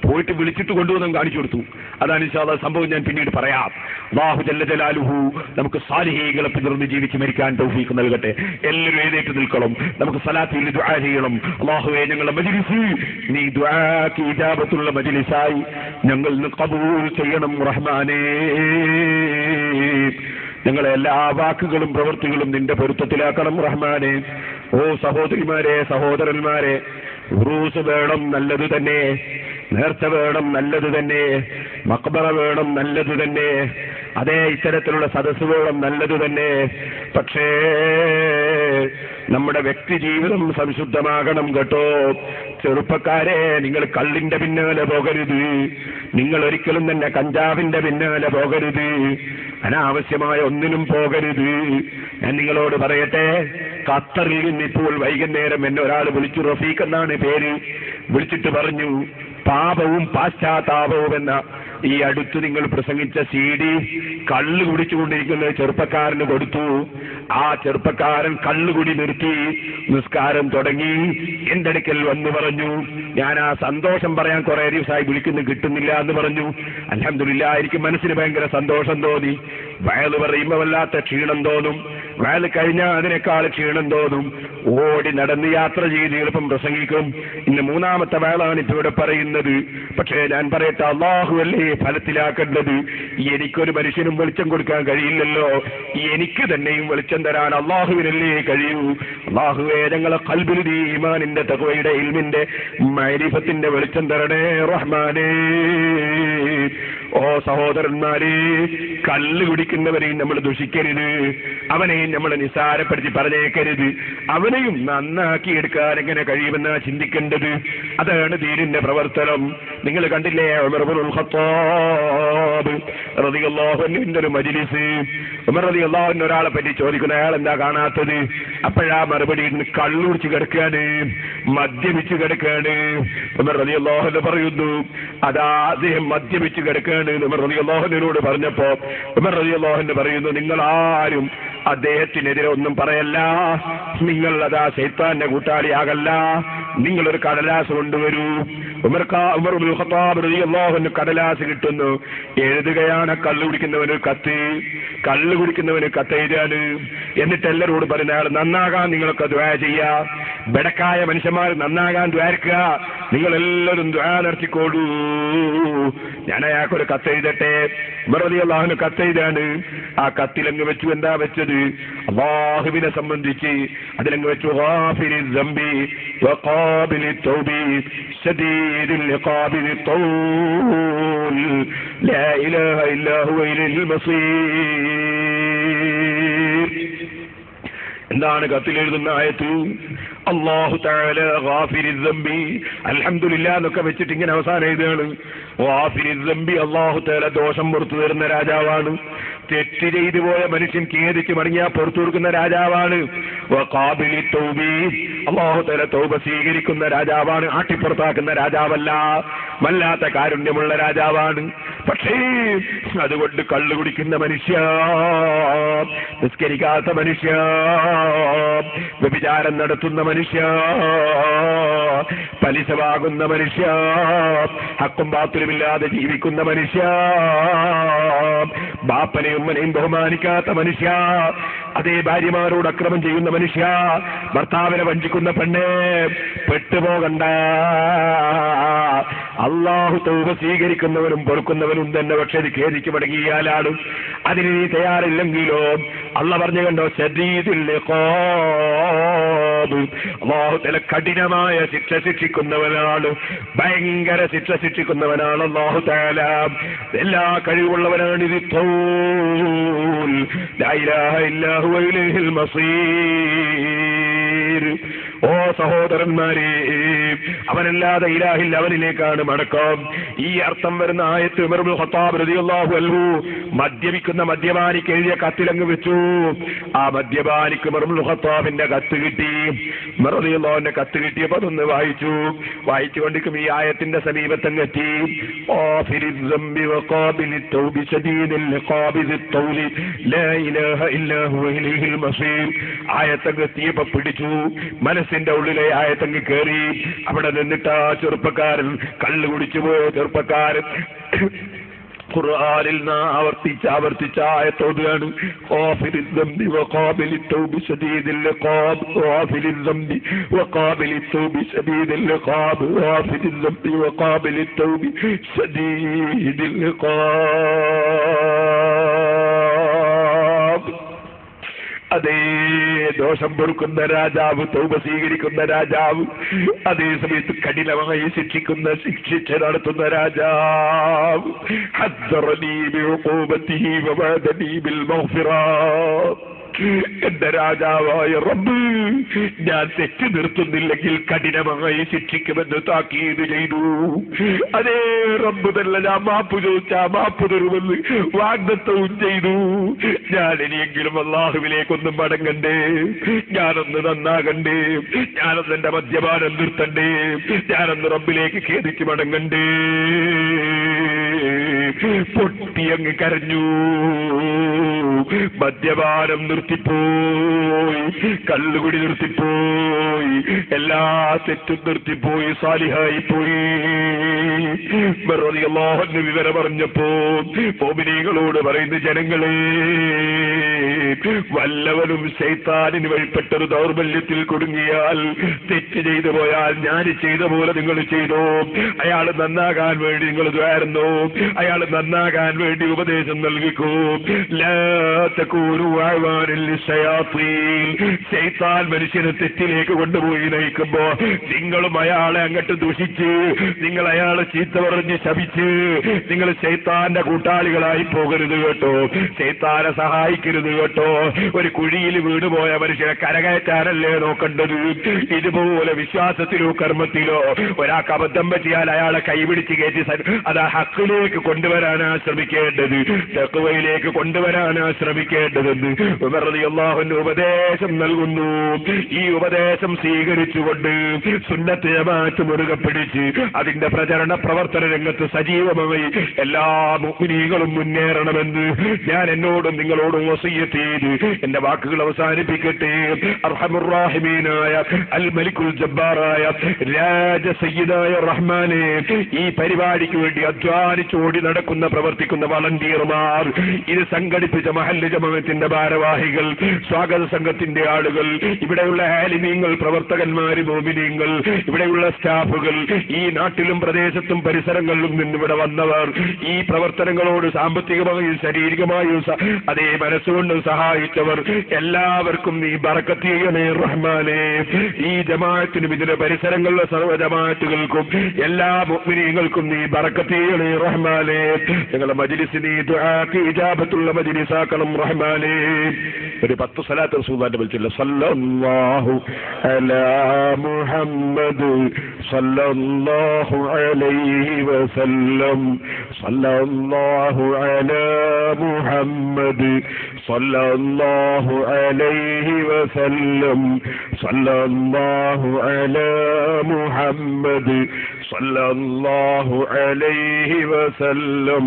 പോയിട്ട് വിളിച്ചിട്ട് കൊണ്ടുവന്നും കാണിച്ചു കൊടുത്തു. അതാണ് ഇൻഷാ അല്ലാഹ് സംഭവം. ഞാൻ പിന്നീട് പറയാം. അല്ലാഹു ജല്ല ജലാലുഹു നമുക്ക് സാലിഹീങ്ങളെ പിന്തുടർന്ന് ജീവിച്ച് മരിക്കാൻ തൗഫീഖ് നൽകട്ടെ. എല്ലാവരും എഴുന്നേറ്റ് നിൽക്കണം. നമുക്ക് സ്വലാത്തിൽ ദുആ ചെയ്യണം. അല്ലാഹുവേ, ഞങ്ങളുടെ മജ്ലിസ് നീ ദുആക്ക് ഇജാബത്തുള്ള മജ്ലിസായി ഞങ്ങൾ ഖബൂൽ ചെയ്യണം റഹ്മാനേ. ഞങ്ങളെ എല്ലാ വാക്കുകളും പ്രവൃത്തികളും നിന്റെ പൊരുത്തത്തിലാക്കണം റഹ്മാനെ. ഓ സഹോദരിമാരെ, സഹോദരന്മാരെ, ഉറൂസ് വേണം, നല്ലത് തന്നെ. നേർച്ച വേണം, നല്ലത് തന്നെ. മഖ്ബറ വേണം, നല്ലത് തന്നെ. അതേ ഇത്തരത്തിലുള്ള സദസ്സ് വേണം, നല്ലത് തന്നെ. പക്ഷേ നമ്മുടെ വ്യക്തി ജീവിതം സംശുദ്ധമാകണം കേട്ടോ. ചെറുപ്പക്കാരെ, നിങ്ങൾ കള്ളിന്റെ പിന്നാലെ പോകരുത്. നിങ്ങൾ ഒരിക്കലും തന്നെ കഞ്ചാവിന്റെ പിന്നാലെ പോകരുത്. അനാവശ്യമായ ഒന്നിനും പോകരുത്. ഞാൻ നിങ്ങളോട് പറയട്ടെ, ഖത്തറിൽ നിന്ന് ഇപ്പോൾ വൈകുന്നേരം എന്നെ ഒരാൾ വിളിച്ചു. റഫീഖ് എന്നാണ് പേര്. വിളിച്ചിട്ട് പറഞ്ഞു, പാപവും പാശ്ചാത്താപവും എന്ന ഈ അടുത്ത് നിങ്ങൾ പ്രസംഗിച്ച CD കള്ള് കുടിച്ചുകൊണ്ടിരിക്കുന്ന ചെറുപ്പക്കാരന് കൊടുത്തു. ആ ചെറുപ്പക്കാരൻ കള്ളുകുടി നിർത്തി, നിസ്കാരം തുടങ്ങി. എന്റെ അടുക്കൽ വന്ന് പറഞ്ഞു, ഞാൻ ആ സന്തോഷം പറയാൻ കുറെ ദിവസമായി വിളിക്കുന്നു, കിട്ടുന്നില്ല എന്ന് പറഞ്ഞു. അൽഹംദുലില്ലാഹ്, എനിക്ക് മനസ്സിന് ഭയങ്കര സന്തോഷം തോന്നി. വയല് പറയുമ്പോൾ വല്ലാത്ത ക്ഷീണം തോന്നും. വയൽ കഴിഞ്ഞാൽ അതിനേക്കാൾ ക്ഷീണം തോന്നും. ഓടി നടന്ന് യാത്ര ചെയ്ത് എളുപ്പം പ്രസംഗിക്കും. ഇന്ന് മൂന്നാമത്തെ വയലാണ് ഇപ്പൊ ഇവിടെ പറയുന്നത്. പക്ഷേ ഞാൻ പറയട്ടെ, അള്ളാഹുവല്ലേ ഫലത്തിലാക്കേണ്ടത്. എനിക്കൊരു മനുഷ്യനും വെളിച്ചം കൊടുക്കാൻ കഴിയില്ലല്ലോ. എനിക്ക് തന്നെയും വെളിച്ചം തരാൻ അള്ളാഹുവിനല്ലേ കഴിയൂ. അള്ളാഹുവേ, ഞങ്ങളെ ഖൽബിൽ നീ ഈമാനിന്റെ തഖ്വയുടെ ഇൽമിന്റെ മഅരിഫത്തിന്റെ വെളിച്ചം തരണേ റഹ്മാനേ. ഓ സഹോദരന്മാരെ, കല്ല് കുടിക്കുന്നവരെയും നമ്മൾ ദുഷിക്കരുത്, അവനെയും നമ്മൾ നിസാരപ്പെടുത്തി പറഞ്ഞേക്കരുത്. അവനെയും നന്നാക്കി എടുക്കാൻ എങ്ങനെ കഴിയുമെന്നാ ചിന്തിക്കേണ്ടത്. അതാണ് ദീനിന്റെ പ്രവർത്തനം. നിങ്ങൾ കണ്ടില്ലേ, ഉമർ ഇബ്നുൽ ഖത്താബ് റളിയല്ലാഹു അൻഹുവിന്റെ ഒരു മജ്ലിസ്. ഉമർ റളിയല്ലാഹു അൻഹു ഒരാളെ പറ്റി ചോദിക്കുന്ന, അയാൾ എന്താ കാണാത്തത്? അപ്പോഴാ മറുപടി, കള്ളുടിച്ച് കിടക്കാണ്, മദ്യപിച്ച് കിടക്കാണ്. ഉമർ റളിയല്ലാഹു അൻഹു പറയുന്നു, അതാ അദ്ദേഹം മദ്യപിച്ച് കിടക്കാണ്. ഉമർ റളിയല്ലാഹു അൻഹുവിനോട് പറഞ്ഞപ്പോ ഉമർ റളിയല്ലാഹു അൻഹു പറയുന്നു, നിങ്ങൾ ആരും അദ്ദേഹത്തിനെതിരെ ഒന്നും പറയല്ല. നിങ്ങൾ അതാ ശൈത്താന്റെ കൂട്ടാളിയാകല്ല. നിങ്ങളൊരു കടലാസ് കൊണ്ടുവരൂ. ഉമർ ഇബ്നുൽ ഖത്താബ് റളിയല്ലാഹു അൻഹു കടലാസ് കിട്ടുന്നു. എഴുതുകയാണ് കള്ളു കുടിക്കുന്നവന് കത്ത്. കള്ളു കുടിക്കുന്നവന് കത്ത് എഴുതാന്. എന്നിട്ട് എല്ലാവരോട് പറയുന്ന, അയാൾ നന്നാകാൻ നിങ്ങളൊക്കെ ദുആ ചെയ്യാ. ബെടക്കായ മനുഷ്യന്മാർ നന്നാകാൻ ദ്വാരക്കുക. നിങ്ങളെല്ലാവരും ദുആ നടത്തിക്കോളൂ. ഞാൻ അയാൾക്കൊരു കത്ത് എഴുതട്ടെ. ഉമർ റളിയല്ലാഹു അൻഹു കത്ത് എഴുതാണ്. ആ കത്തിലങ്ങ് വെച്ചു. എന്താ വെച്ചത്? അല്ലാഹുവിനെ സംബന്ധിച്ച് അതിലങ്ങ് വെച്ചു, ഗാഫിരിൽ ദംബി വഖാബിലിത് തൗബി ശദീദിൽ ഇഖാബി തൗൽ ലാ ഇലാഹ ഇല്ലാ ഹുവ ഇലൈഹിൽ മസീർ. എന്താണ് കത്തിലെഴുതുന്ന ആയത്ത്? അല്ലാഹു തആല ഗാഫിരിൽ ദംബി, അൽഹംദുലില്ലാ എന്നൊക്കെ വെച്ചിട്ട് ഇങ്ങനെ അവസാനം എഴുതുകയാണ്. ഗാഫിരിൽ ദംബി, അല്ലാഹു തആല ദോഷം പുറത്തു തരുന്ന രാജാവാണ്. തെറ്റ് ചെയ്തു പോയ മനുഷ്യൻ ഖേദിച്ച് മടങ്ങിയാൽ പുറത്തു കൊടുക്കുന്ന രാജാവാണ്. വഖാബിലി തൗബി, അല്ലാഹു തആല തൗബ സ്വീകരിക്കുന്ന രാജാവാണ്. ആട്ടിപ്പുറത്താക്കുന്ന രാജാവല്ല, വല്ലാത്ത കാരുണ്യമുള്ള രാജാവാണ്. പക്ഷേ അതുകൊണ്ട് കള്ളു കുടിക്കുന്ന മനുഷ്യ, നിസ്കരിക്കാത്ത മനുഷ്യ, വ്യഭിചാരം നടത്തുന്ന മനുഷ്യ, പലിശ വാങ്ങുന്ന മനുഷ്യ, ഹക്കും ബാത്തിലുമില്ലാതെ ജീവിക്കുന്ന മനുഷ്യ, ബാപ്പനെയും ഉമ്മനെയും ബഹുമാനിക്കാത്ത മനുഷ്യ, അതേ ഭാര്യമാരോട് അക്രമം ചെയ്യുന്ന മനുഷ്യ, ഭർത്താവിനെ വഞ്ചിക്കുന്ന പെണ്ണ്, പെട്ടുപോകണ്ട. അള്ളാഹു തൗബ സ്വീകരിക്കുന്നവനും പൊറുക്കുന്നവനും തന്നെ. പക്ഷെ അത് ഖേദിക്ക് മടങ്ങിയാലാണ്. അതിന് നീ തയ്യാറില്ലെങ്കിലോ അള്ള പറഞ്ഞു കണ്ടോ, ശദീദുൽ ഇഖാബ്, അല്ലാഹു തആല കഠിനമായ ശിക്ഷ ശിക്ഷിക്കുന്നവനാണ്. ഭയങ്കര ശിക്ഷ ശിക്ഷിക്കുന്നവനാണ് അല്ലാഹു തആല. എല്ലാ കഴിവുള്ളവനാണ്. ഇത് തൗൽ ലാ ഇലാഹ ഇല്ലാ ഹുവ ഇലൈഹിൽ മസീർ. ഓ സഹോദരന്മാരെ, അവനല്ലാതെ ഇലാഹില്ല, അവനിലേക്കാണ് മടക്കം. ഈ അർത്ഥം വരുന്ന ആയത്ത് ഉമർ ഇബ്നുൽ ഖത്താബ് റളിയല്ലാഹു അൻഹു മദ്യപിക്കുന്ന മദ്യപാനിക്ക് എഴുതിയ കത്തിലങ്ങ് വെച്ചു. ആ മദ്യപാനിക്ക് ഉമർ ഇബ്നുൽ ഖത്താബിന്റെ കത്ത് കിട്ടി. ഉമർ റളിയല്ലാഹു അൻഹുവിന്റെ കത്ത് കിട്ടിയപ്പോൾ അതൊന്ന് വായിച്ചുകൊണ്ടിരിക്കും. ഈ ആയത്തിന്റെ സമീപത്തങ്ങ് എത്തി. ഗാഫിരിൽ ദംബി വഖാബിലിത് തൗബി ശദീദിൽ ഇഖാബി ദിത് തൗലി ലാ ഇലാഹ ഇല്ലാ ഹുവ ഇലൈഹിൽ മസീർ. ആയത്തങ്ങ് എത്തിയപ്പോൾ പിടിച്ചു. മനസ്സിന്റെ ഉള്ളിലെ ആയത്തങ്ങ് കയറി. അവിടെ നിന്നിട്ട് ആ ചെറുപ്പക്കാരൻ, കള്ളു കുടിച്ചു പോയ ചെറുപ്പക്കാരൻ ഖുർആനിൽ ആവർത്തിച്ച് ആയത്തോടുകയാണ്. ഗാഫിരിൽ ദംബി വഖാബിലിത് തൗബി ശദീദിൽ ഇഖാബ്, ഗാഫിരിൽ ദംബി വഖാബിലിത് തൗബി ശദീദിൽ ഇഖാബ്, ഗാഫിരിൽ ദംബി വഖാബിലിത് തൗബി ശദീദിൽ ഇഖാബ്. അതേ ദോഷം പൊറുക്കുന്ന രാജാവ്, തൗബ സ്വീകരിക്കുന്ന രാജാവ്, അതേ സമയത്ത് കഠിനമായി ശിക്ഷ നടത്തുന്ന രാജാവ്. ഹദ്ദറനീ ബിഉഖൂബതിഹി വവഅദനീ ബിൽ മഗ്ഫിറ. എന്റെ രാജാവായ റബ്ബ്, ഞാൻ തെറ്റ് നിർത്തുന്നില്ലെങ്കിൽ കഠിനമായി ശിക്ഷിക്കുമെന്ന് താക്കീത് ചെയ്തു. അതേ റബ്ബ് തന്നെ ഞാൻ മാപ്പ് ചോദിച്ചാ മാപ്പ് തരുമെന്ന് വാഗ്ദത്തവും ചെയ്തു. ഞാൻ ഇനിയെങ്കിലും അല്ലാഹുവിലേക്കൊന്നും മടങ്ങണ്ടേ, ഞാനൊന്ന് നന്നാകണ്ടേ, ഞാനൊന്ന് എന്റെ മദ്യപാനം നിർത്തണ്ടേ, ഞാനൊന്ന് റബ്ബിലേക്ക് ഖേദിച്ച് മടങ്ങണ്ടേ. പൊട്ടിയങ്ങ് കരഞ്ഞു. മദ്യപാനം നിർത്തിപ്പോയി, കള്ളുകുടി നിർത്തിപ്പോയി, എല്ലാ തെറ്റും നിർത്തിപ്പോയി, സാലിഹായി പോയി. റളിയല്ലാഹു അൻഹു വിവരം പറഞ്ഞപ്പോ മുഅ്മിനീങ്ങളോട് പറയുന്ന, ജനങ്ങളെ വല്ലവനും ശൈത്താനിന് വഴിപ്പെട്ടൊരു ദൗർബല്യത്തിൽ കുടുങ്ങിയാൽ, തെറ്റ് ചെയ്തു പോയാൽ ഞാൻ ചെയ്ത പോലെ നിങ്ങൾ ചെയ്തോ, അയാൾ നന്നാകാൻ വേണ്ടി നിങ്ങൾ ദ്വാരുന്നു, അയാൾ നന്നാകാൻ വേണ്ടി ഉപദേശം നൽകിക്കൂ. ലാ തകൂനു അഅ്വാനൻ ലിശയാത്തീൻ. ശൈത്താൻ മനുഷ്യനെ തെറ്റിലേക്ക് കൊണ്ടുപോയി നയിക്കുമ്പോ നിങ്ങളും അയാളെ അങ്ങോട്ട് ദുഷിച്ച്, നിങ്ങൾ അയാളെ ചീത്ത പറഞ്ഞ് ശപിച്ച്, നിങ്ങൾ ശൈത്താന്റെ കൂട്ടാളികളായി പോകരുത് കേട്ടോ, ശൈത്താനെ സഹായിക്കരുത് കേട്ടോ. ഒരു കുഴിയിൽ വീണുപോയ മനുഷ്യനെ കരകയറ്റാനല്ലേ നോക്കേണ്ടത്. ഇതുപോലെ വിശ്വാസത്തിലോ കർമ്മത്തിലോ ഒരാൾക്ക് അബദ്ധം പറ്റിയാൽ അയാളെ കൈപിടിച്ച് കയറ്റി അത് ഹക്കിലേക്ക് കൊണ്ടുവരാനാ ശ്രമിക്കേണ്ടത്, തഖ്വയിലേക്ക് കൊണ്ടുവരാനാ ശ്രമിക്കേണ്ടതെന്ന് ഉമർ റളിയല്ലാഹു അൻഹു ഉപദേശം നൽകുന്നു. ഈ ഉപദേശം സ്വീകരിച്ചുകൊണ്ട് സുന്നത്ത് ജമാഅത്ത് മുറുകെ പിടിച്ച് അതിന്റെ പ്രചരണ പ്രവർത്തന രംഗത്ത് സജീവമായി എല്ലാ മുഅ്മിനീങ്ങളും മുന്നേറണമെന്ന് ഞാൻ എന്നോടും നിങ്ങളോടും വസിയ്യത്ത് ചെയ്ത് എന്റെ വാക്കുകൾ അവസാനിപ്പിക്കട്ടെ. അർഹമുർ റഹീമീനായ അൽ മലിക്കുൽ ജബ്ബാറായ രാജ സയ്യിദായ റഹ്മാനെ, ഈ പരിപാടിക്ക് വേണ്ടി അധ്വാനിച്ചോടി നടക്കുന്ന പ്രവർത്തിക്കുന്ന വളണ്ടിയർമാർ, ഇത് സംഘടിപ്പിച്ച മഹല്ല് ജമാഅത്തിന്റെ ഭാരവാഹികൾ, സ്വാഗത സംഘത്തിന്റെ ആളുകൾ, ഇവിടെയുള്ള ആലിമീങ്ങൾ, പ്രവർത്തകന്മാര്, മോമിനീങ്ങൾ, ഇവിടെയുള്ള സ്റ്റാഫുകൾ, ഈ നാട്ടിലും പ്രദേശത്തും പരിസരങ്ങളിലും നിന്നിവിടെ വന്നവർ, ഈ പ്രവർത്തനങ്ങളോട് സാമ്പത്തികമായും ശാരീരികമായും അതേ മനസ്സുകൊണ്ടും സഹായിച്ചവർ, എല്ലാവർക്കും നീ ബറക്കത്ത് ചെയ്യണേ റഹ്മാനെ. ഈ ജമാഅത്തിനും ഇതിന്റെ പരിസരങ്ങളിലെ സർവ്വ ജമാഅത്തുകൾക്കും എല്ലാ മുഅ്മിനീങ്ങൾക്കും നീ ബറക്കത്ത് ചെയ്യണേ റഹ്മാനെ. ഞങ്ങളുടെ മജ്ലിസിനെ ദുആക്ക് ഇജാബത്തുള്ള മജ്ലിസാക്കണം റഹ്മാനെ. ഒരു 10 സ്വലാത്ത് റസൂലുള്ളാഹിന്റെ വിളിച്ചില്ല. സല്ലല്ലാഹു അലാ മുഹമ്മദ് സല്ലല്ലാഹു അലൈഹി വസല്ലം, സല്ലല്ലാഹു അലാ മുഹമ്മദ് സല്ലല്ലാഹു അലൈഹി വസല്ലം, സല്ലല്ലാഹു അലാ മുഹമ്മദ് സല്ലല്ലാഹു അലൈഹി വസല്ലം,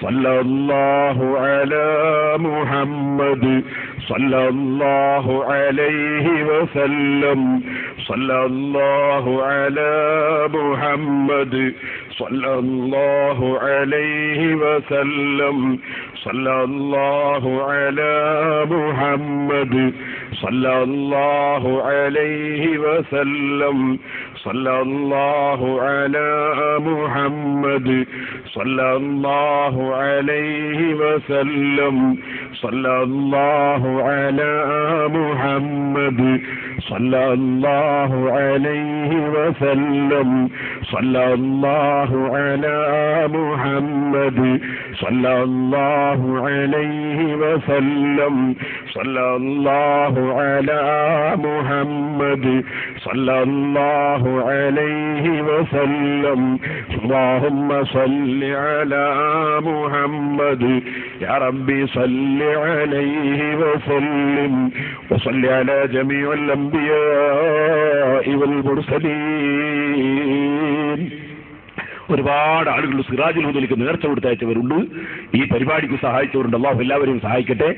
സല്ലല്ലാഹു അലാ മുഹമ്മദ് സല്ലല്ലാഹു അലൈഹി വസല്ലം, സല്ലല്ലാഹു അലാ മുഹമ്മദ് സല്ലല്ലാഹു അലൈഹി വസല്ലം, സല്ലല്ലാഹു അലാ മുഹമ്മദ് സല്ലല്ലാഹു അലൈഹി വസല്ലം, സല്ലല്ലാഹു അലാ മുഹമ്മദ് സല്ലല്ലാഹു അലൈഹി വസല്ലം, സല്ലല്ലാഹു അലാ മുഹമ്മദ് സല്ലല്ലാഹു അലൈഹി വസല്ലം, സല്ലല്ലാഹു അലാ മുഹമ്മദ് സല്ലല്ലാഹു അലൈഹി വസല്ലം, സല്ലല്ലാഹു അലാ മുഹമ്മദ് സല്ലല്ലാഹു അലൈഹി വസല്ലം. اللهم صل على محمد يا ربي صل عليه وسلم وصل على جميع الأنبياء والمرسلين. ഒരുപാട് ആളുകൾ സിറാജുൽ ഹുദയിലേക്ക് നേർച്ച കൊടുത്തയച്ചവരുണ്ട്, ഈ പരിപാടിക്ക് സഹായിച്ചവരുണ്ട്. അള്ളാഹു എല്ലാവരെയും സഹായിക്കട്ടെ.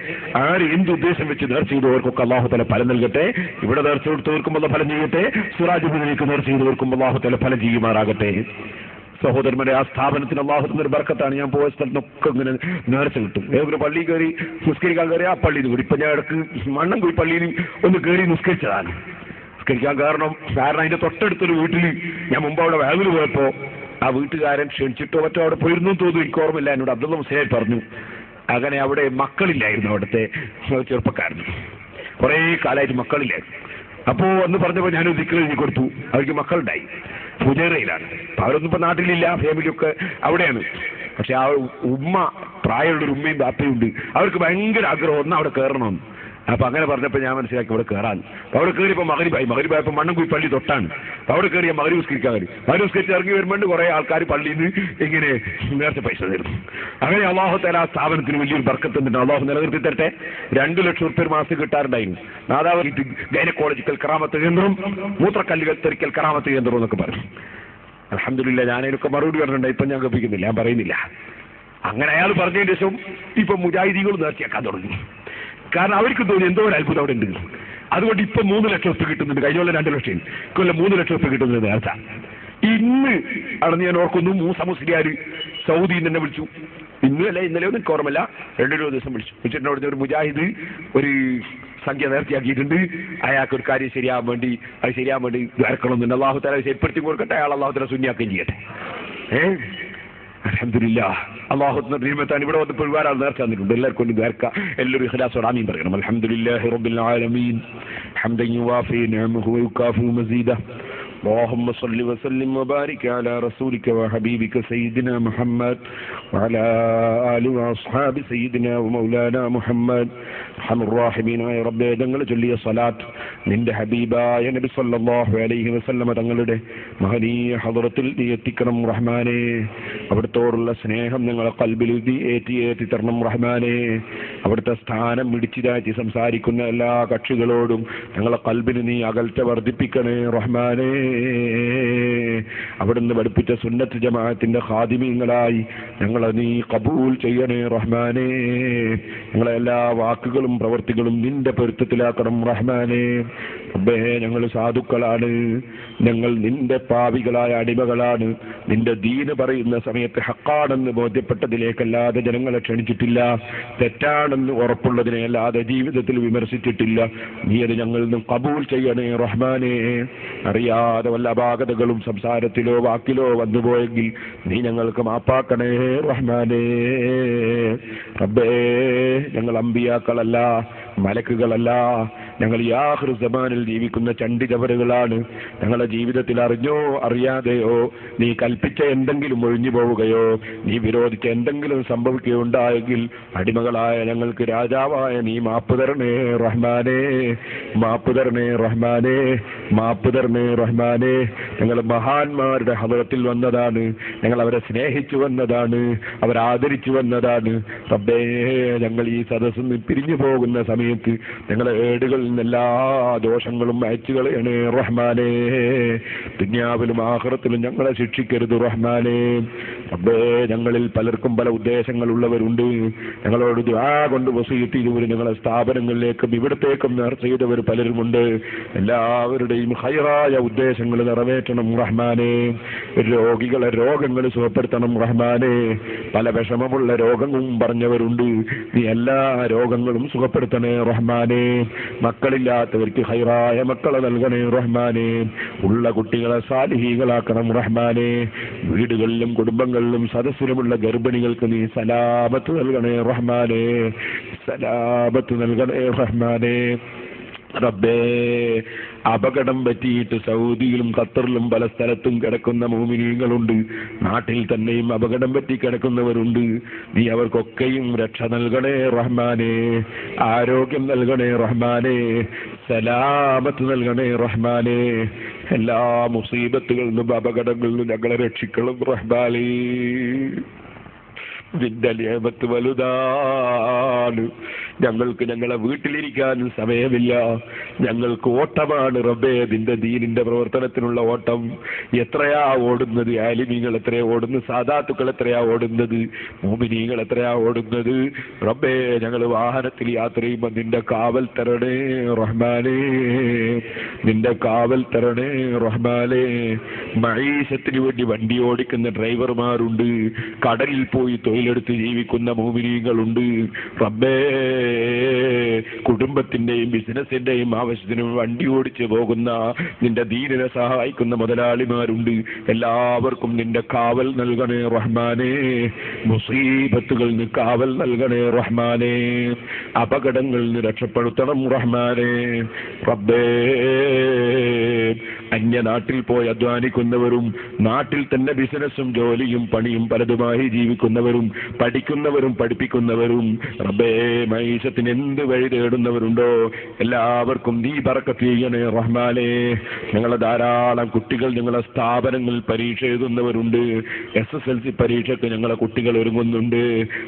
ആര് എന്ത് ഉദ്ദേശം വെച്ച് നേർച്ച ചെയ്തവർക്കൊക്കെ അള്ളാഹു തആല ഫലം നൽകട്ടെ. ഇവിടെ നേർച്ച കൊടുത്തവർക്കും അള്ളാഹു ഫലം ചെയ്യട്ടെ. സിറാജുൽ ഹുദയിലേക്ക് നേർച്ച ചെയ്തവർക്കും അള്ളാഹു തആല ഫലം ചെയ്യുമാറാകട്ടെ. സഹോദരന്മാരെ, ആ സ്ഥാപനത്തിന് അള്ളാഹുവിന്റെ ഒരു ബർക്കത്താണ്. ഞാൻ പോയ സ്ഥലത്തൊക്കെ ഇങ്ങനെ നേർച്ച കിട്ടും. ഏതൊരു പള്ളി കയറി നിസ്കരിക്കാൻ കയറി ആ പള്ളിയിൽ കൂടി ഇപ്പൊ ഞാൻ ഇടക്ക് മണ്ണൻകുഴി പള്ളിയിൽ ഒന്ന് കയറി നിസ്കരിച്ചതാണ്. നിസ്കരിക്കാൻ കാരണം അതിന്റെ തൊട്ടടുത്തൊരു വീട്ടിൽ ഞാൻ മുമ്പ് അവിടെ വേഗത്തിൽ പോയപ്പോ ആ വീട്ടുകാരൻ ക്ഷണിച്ചിട്ടോ മറ്റോ അവിടെ പോയിരുന്നു തോന്നുന്നു, എനിക്ക് ഓർമ്മയില്ല. എന്നോട് അബ്ദുള്ള മുസ്ലിയാർ പറഞ്ഞു. അങ്ങനെ അവിടെ മക്കളില്ലായിരുന്നു, അവിടുത്തെ ചെറുപ്പക്കാരന് കുറെ കാലമായിട്ട് മക്കളില്ലായിരുന്നു. അപ്പോ എന്ന് പറഞ്ഞപ്പോൾ ഞാനൊരു ദിക്ർ എഴുതി കൊടുത്തു. അവർക്ക് മക്കളുണ്ടായി. ഫുജൈറയിലാണ്. അപ്പൊ അവരൊന്നും ഇപ്പൊ നാട്ടിലില്ല, ഫാമിലിയൊക്കെ അവിടെയാണ്. പക്ഷെ ആ ഉമ്മ, പ്രായമുള്ളൊരു ഉമ്മയും ബാപ്പയും ഉണ്ട്. അവർക്ക് ഭയങ്കര ആഗ്രഹം ഒന്ന് അവിടെ കയറണമെന്ന്. അപ്പൊ അങ്ങനെ പറഞ്ഞപ്പോൾ ഞാൻ മനസ്സിലാക്കി അവിടെ കയറാൻ. അപ്പൊ അവിടെ കയറിയപ്പോൾ മഗ്‌രിബായപ്പോൾ മണ്ണൻകുഴി പള്ളി തൊട്ടാണ്. അപ്പൊ അവിടെ കയറിയ മഗ്‌രിബ് നിസ്കരിക്കാൻ കയറി. മഗ്‌രിബ് നിസ്കരിച്ച് ഇറങ്ങി വരുമ്പോൾ കുറെ ആൾക്കാർ പള്ളിയിൽ നിന്ന് ഇങ്ങനെ നേരത്തെ പൈസ തരുന്നു. അങ്ങനെ അള്ളാഹു തആല ആ സ്ഥാപനത്തിന് വലിയൊരു ബർക്കത്ത് തന്നിട്ട് അള്ളാഹു നിലനിർത്തി തരട്ടെ. 2 ലക്ഷം റുപ്യ ഒരു മാസം കിട്ടാറുണ്ടായിരുന്നു. നാദാവ് ഗൈനക്കോളജിക്കൽ കറാമത്ത് കേന്ദ്രം, മൂത്രക്കല്ലുകൾ തെറിക്കൽ കറാമത്ത് കേന്ദ്രം എന്നൊക്കെ പറഞ്ഞു. അൽഹംദുലില്ലാ, ഞാനതിനൊക്കെ മറുപടി പറഞ്ഞിട്ടുണ്ട്. ഇപ്പൊ ഞാൻ കപ്പിക്കുന്നില്ല, ഞാൻ പറയുന്നില്ല. അങ്ങനെ അയാൾ പറഞ്ഞതിന് ശേഷം ഇപ്പൊ മുജാഹിദീകൾ നേർച്ചയാക്കാൻ തുടങ്ങി. കാരണം അവർക്ക് തോന്നി എന്തോ ഒരു അത്ഭുതം അവിടെ ഉണ്ട്. അതുകൊണ്ട് ഇപ്പൊ 3 ലക്ഷം റുപ്യ കിട്ടുന്നുണ്ട്. കഴിഞ്ഞ കൊല്ലം 2 ലക്ഷം, കൊല്ലം 3 ലക്ഷം റുപ്യ കിട്ടുന്നത് നേർച്ച. ഇന്ന് അടന്ന് ഞാൻ ഓർക്കുന്നു, മൂസ മുസ്ലിയാർ സൗദിയിൽ തന്നെ വിളിച്ചു. ഇന്നലെ ഒന്നും എനിക്ക് ഓർമ്മല്ല, 2 ദിവസം വിളിച്ചിട്ട് അവിടുന്ന് ഒരു മുജാഹിദ് ഒരു സംഖ്യ നേർത്തിയാക്കിയിട്ടുണ്ട്. അയാൾക്ക് ഒരു കാര്യം ശരിയാവാൻ വേണ്ടി ദ്വാരക്കണമെന്നുണ്ട്. അള്ളാഹു തആല ശരിപ്പെടുത്തി കൊടുക്കട്ടെ, അയാൾ അള്ളാഹു തആല സുന്നിയാക്കുകയും ചെയ്യട്ടെ. അൽഹംദുലില്ലാഹ്, അല്ലാഹുവിന്റെ റഹ്മത്താണ്. ഇവിടെ വന്നപ്പോൾ ഒരുപാട് നേർച്ച തന്നിട്ടുണ്ട്. എല്ലാവർക്കും ഒന്ന് ദ്വാരക്കാം. എല്ലാവരും ഇഖ്ലാസോടെ ആമീൻ പറയണം. അൽഹംദുലില്ലാഹി റബ്ബിൽ ആലമീൻ ഹംദൻ യുവാഫി നിഅമഹു വയുകാഫി മസീദഹു. اللهم صل وسلم وبارك على رسولك وحبيبك سيدنا محمد وعلى آله وأصحاب سيدنا ومولانا محمد أرحم الراحمين. يا رب ഞങ്ങൾ ചൊല്ലിയ സ്വലാത്ത് നിന്റെ ഹബീബായ നബി സല്ലല്ലാഹു അലൈഹി വസല്ലമ തങ്ങളുടെ മഹനീയ ഹദ്റത്തിൽ നീ എത്തിക്കണം റഹ്മാനേ. അവിടുത്തോടുള്ള സ്നേഹം ഞങ്ങളെ ഖൽബിൽ ഏറ്റി തരണം റഹ്മാനേ. അവിടുത്തെ സ്ഥാനം ഇടിച്ചിതാറ്റി സംസാരിക്കുന്ന എല്ലാ കക്ഷികളോടും ഞങ്ങളെ ഖൽബിന് നീ അകൽച്ച വർദ്ധിപ്പിക്കണേ റഹ്മാനേ. അവിടുന്ന് പഠിപ്പിച്ച സുന്നത്ത് ജമാഅത്തിന്റെ ഖാദിമീങ്ങളായി ഞങ്ങളെ നീ ഖബൂൽ ചെയ്യണേ റഹ്മാനേ. ഞങ്ങളെ എല്ലാ വാക്കുകളും പ്രവൃത്തികളും നിന്റെ പൊരുത്തത്തിലാക്കണം റഹ്മാനേ. റബ്ബേ, ഞങ്ങൾ സാധുക്കളാണ്, ഞങ്ങൾ നിന്റെ പാപികളായ അടിമകളാണ്. നിന്റെ ദീന് പറയുന്ന സമയത്ത് ഹക്കാണെന്ന് ബോധ്യപ്പെട്ടതിലേക്കല്ലാതെ ജനങ്ങളെ ക്ഷണിച്ചിട്ടില്ല, തെറ്റാണെന്ന് ഉറപ്പുള്ളതിനെ അല്ലാതെ ജീവിതത്തിൽ വിമർശിച്ചിട്ടില്ല. നീ അത് ഞങ്ങളിൽ നിന്ന് ഖബൂൽ ചെയ്യണേ റഹ്മാനേ. അറിയാതെ വല്ല അപാകതകളും സംസാരത്തിലോ വാക്കിലോ വന്നുപോയെങ്കിൽ നീ ഞങ്ങൾക്ക് മാപ്പാക്കണേ റഹ്മാനേ. റബ്ബേ, ഞങ്ങൾ അമ്പിയാക്കളല്ല, മലക്കുകളല്ല, ഞങ്ങൾ ഈ ആഖിർ സമാനിൽ ജീവിക്കുന്ന ചണ്ടിചവറുകളാണ്. ഞങ്ങളുടെ ജീവിതത്തിൽ അറിഞ്ഞോ അറിയാതെയോ നീ കൽപ്പിച്ച എന്തെങ്കിലും ഒഴിഞ്ഞു പോവുകയോ നീ വിരോധിച്ച എന്തെങ്കിലും സംഭവിക്കുകയോ ഉണ്ടായെങ്കിൽ അടിമകളായ ഞങ്ങൾക്ക് രാജാവായ നീ മാപ്പ് തരണേ റഹ്മാനേ. മാപ്പ് തരണേ റഹ്മാനേ. മാപ്പ് തരണേ റഹ്മാനേ. ഞങ്ങൾ മഹാന്മാരുടെ ഹദറത്തിൽ വന്നതാണ്, ഞങ്ങൾ അവരെ സ്നേഹിച്ചു വന്നതാണ്, അവരാദരിച്ചു വന്നതാണ്. റബ്ബേ, ഞങ്ങൾ ഈ സദസ്സിൽ നിന്ന് പിരിഞ്ഞു പോകുന്ന സമയത്ത് ഞങ്ങളെ ഏടുകളിൽ നിന്ന് എല്ലാ ദോഷങ്ങളും അയച്ചു കളയണേ റഹ്മാനേ. ദുനിയാവിലും ആഖിറത്തിലും ഞങ്ങളെ ശിക്ഷിക്കരുത് റഹ്മാനേ. റബ്ബേ, ഞങ്ങളിൽ പലർക്കും പല ഉദ്ദേശങ്ങളുള്ളവരുണ്ട്. ഞങ്ങളോട് ദുആ കൊണ്ട് വസീയത്ത് ചെയ്തവർ, ഞങ്ങളെ സ്ഥാപനങ്ങളിലേക്കും ഇവിടത്തേക്കും നേർച്ച ചെയ്തവർ പലരുമുണ്ട്. എല്ലാവരുടെയും ഹൈറായ ഉദ്ദേശങ്ങൾ നിറവേറ്റണം റഹ്മാനേ. രോഗികളെ രോഗങ്ങൾ സുഖപ്പെടുത്തണം റഹ്മാനേ. പല വിഷമമുള്ള രോഗങ്ങളും പറഞ്ഞവരുണ്ട്, നീ എല്ലാ രോഗങ്ങളും സുഖപ്പെടുത്തണേ റഹ്മാനേ. മക്കളില്ലാത്തവർക്ക് ഹൈറായ മക്കളെ നൽകണേ റഹ്മാനേ. ഉള്ള കുട്ടികളെ സാലിഹീകളാക്കണം റഹ്മാനേ. വീടുകളിലും കുടുംബങ്ങളിലും സദസ്സിലുമുള്ള ഗർഭിണികൾക്ക് നീ സലാമത്ത് നൽകണേ റഹ്മാനേ. സലാമത്ത് നൽകണേ റഹ്മാനേ. റബ്ബേ, അപകടം പറ്റിയിട്ട് സൗദിയിലും ഖത്തറിലും പല സ്ഥലത്തും കിടക്കുന്ന മുഅ്മിനീങ്ങളുണ്ട്. നാട്ടിൽ തന്നെയും അപകടം പറ്റി കിടക്കുന്നവരുണ്ട്. നീ അവർക്കൊക്കെയും രക്ഷ നൽകണേ റഹ്മാനേ. ആരോഗ്യം നൽകണേ റഹ്മാനേ. സലാമത്ത് നൽകണേ റഹ്മാനേ. എല്ലാ മുസീബത്തുകളിൽ നിന്നും അപകടങ്ങളിൽ നിന്നും ഞങ്ങളെ രക്ഷിക്കണം റഹ്മാനേ. നിന്റെ നിഅമത്ത് വലുതാണ്. ഞങ്ങൾക്ക് ഞങ്ങളെ വീട്ടിലിരിക്കാനും സമയമില്ല, ഞങ്ങൾക്ക് ഓട്ടമാണ് റബ്ബേ. നിന്റെ ദീനിന്റെ പ്രവർത്തനത്തിനുള്ള ഓട്ടം. എത്രയാ ഓടുന്നത്? ആലിമീങ്ങൾ എത്രയാ ഓടുന്നത്? സാദാത്തുക്കൾ എത്രയാ ഓടുന്നത്? മുഅ്മിനീങ്ങൾ എത്രയാ ഓടുന്നത്? റബ്ബേ, ഞങ്ങൾ വാഹനത്തിൽ യാത്ര ചെയ്യുമ്പോൾ നിന്റെ കാവൽ തരണേ റഹ്മാനേ. നിന്റെ കാവൽ തരണേ റഹ്മാനേ. മഈശത്തിന് വേണ്ടി വണ്ടി ഓടിക്കുന്ന ഡ്രൈവർമാരുണ്ട്, കടലിൽ പോയി തൊഴിലെടുത്ത് ജീവിക്കുന്ന മുഅ്മിനീങ്ങളുണ്ട്. റബ്ബേ, കുടുംബത്തിന്റെയും ബിസിനസിന്റെയും ആവശ്യത്തിനും വണ്ടി ഓടിച്ചു പോകുന്ന നിന്റെ ദീനിനെ സഹായിക്കുന്ന മുതലാളിമാരുണ്ട്. എല്ലാവർക്കും നിന്റെ കാവൽ നൽകണേ റഹ്മാനേ. മുസീബത്തുകളിൽ നിന്ന് കാവൽ നൽകണേ റഹ്മാനേ. അപകടങ്ങളിൽ നിന്ന് രക്ഷപ്പെടുത്തണം റഹ്മാനേ. റബ്ബേ, അന്യനാട്ടിൽ പോയി അധ്വാനിക്കുന്നവരും നാട്ടിൽ തന്നെ ബിസിനസ്സും ജോലിയും പണിയും പലതുമായി ജീവിക്കുന്നവരും പഠിക്കുന്നവരും പഠിപ്പിക്കുന്നവരും റബ്ബേ, മൈശത്തിന് എന്ത് വഴി തേടുന്നവരുണ്ടോ എല്ലാവർക്കും നീ ബറക്കത്ത് ചെയ്യണേ റഹ്മാനേ. ഞങ്ങളെ ധാരാളം കുട്ടികൾ ഞങ്ങളെ സ്ഥാപനങ്ങളിൽ പരീക്ഷ എഴുതുന്നവരുണ്ട്. SSLC പരീക്ഷയ്ക്ക് ഞങ്ങളെ കുട്ടികൾ ഒരുങ്ങുന്നുണ്ട്.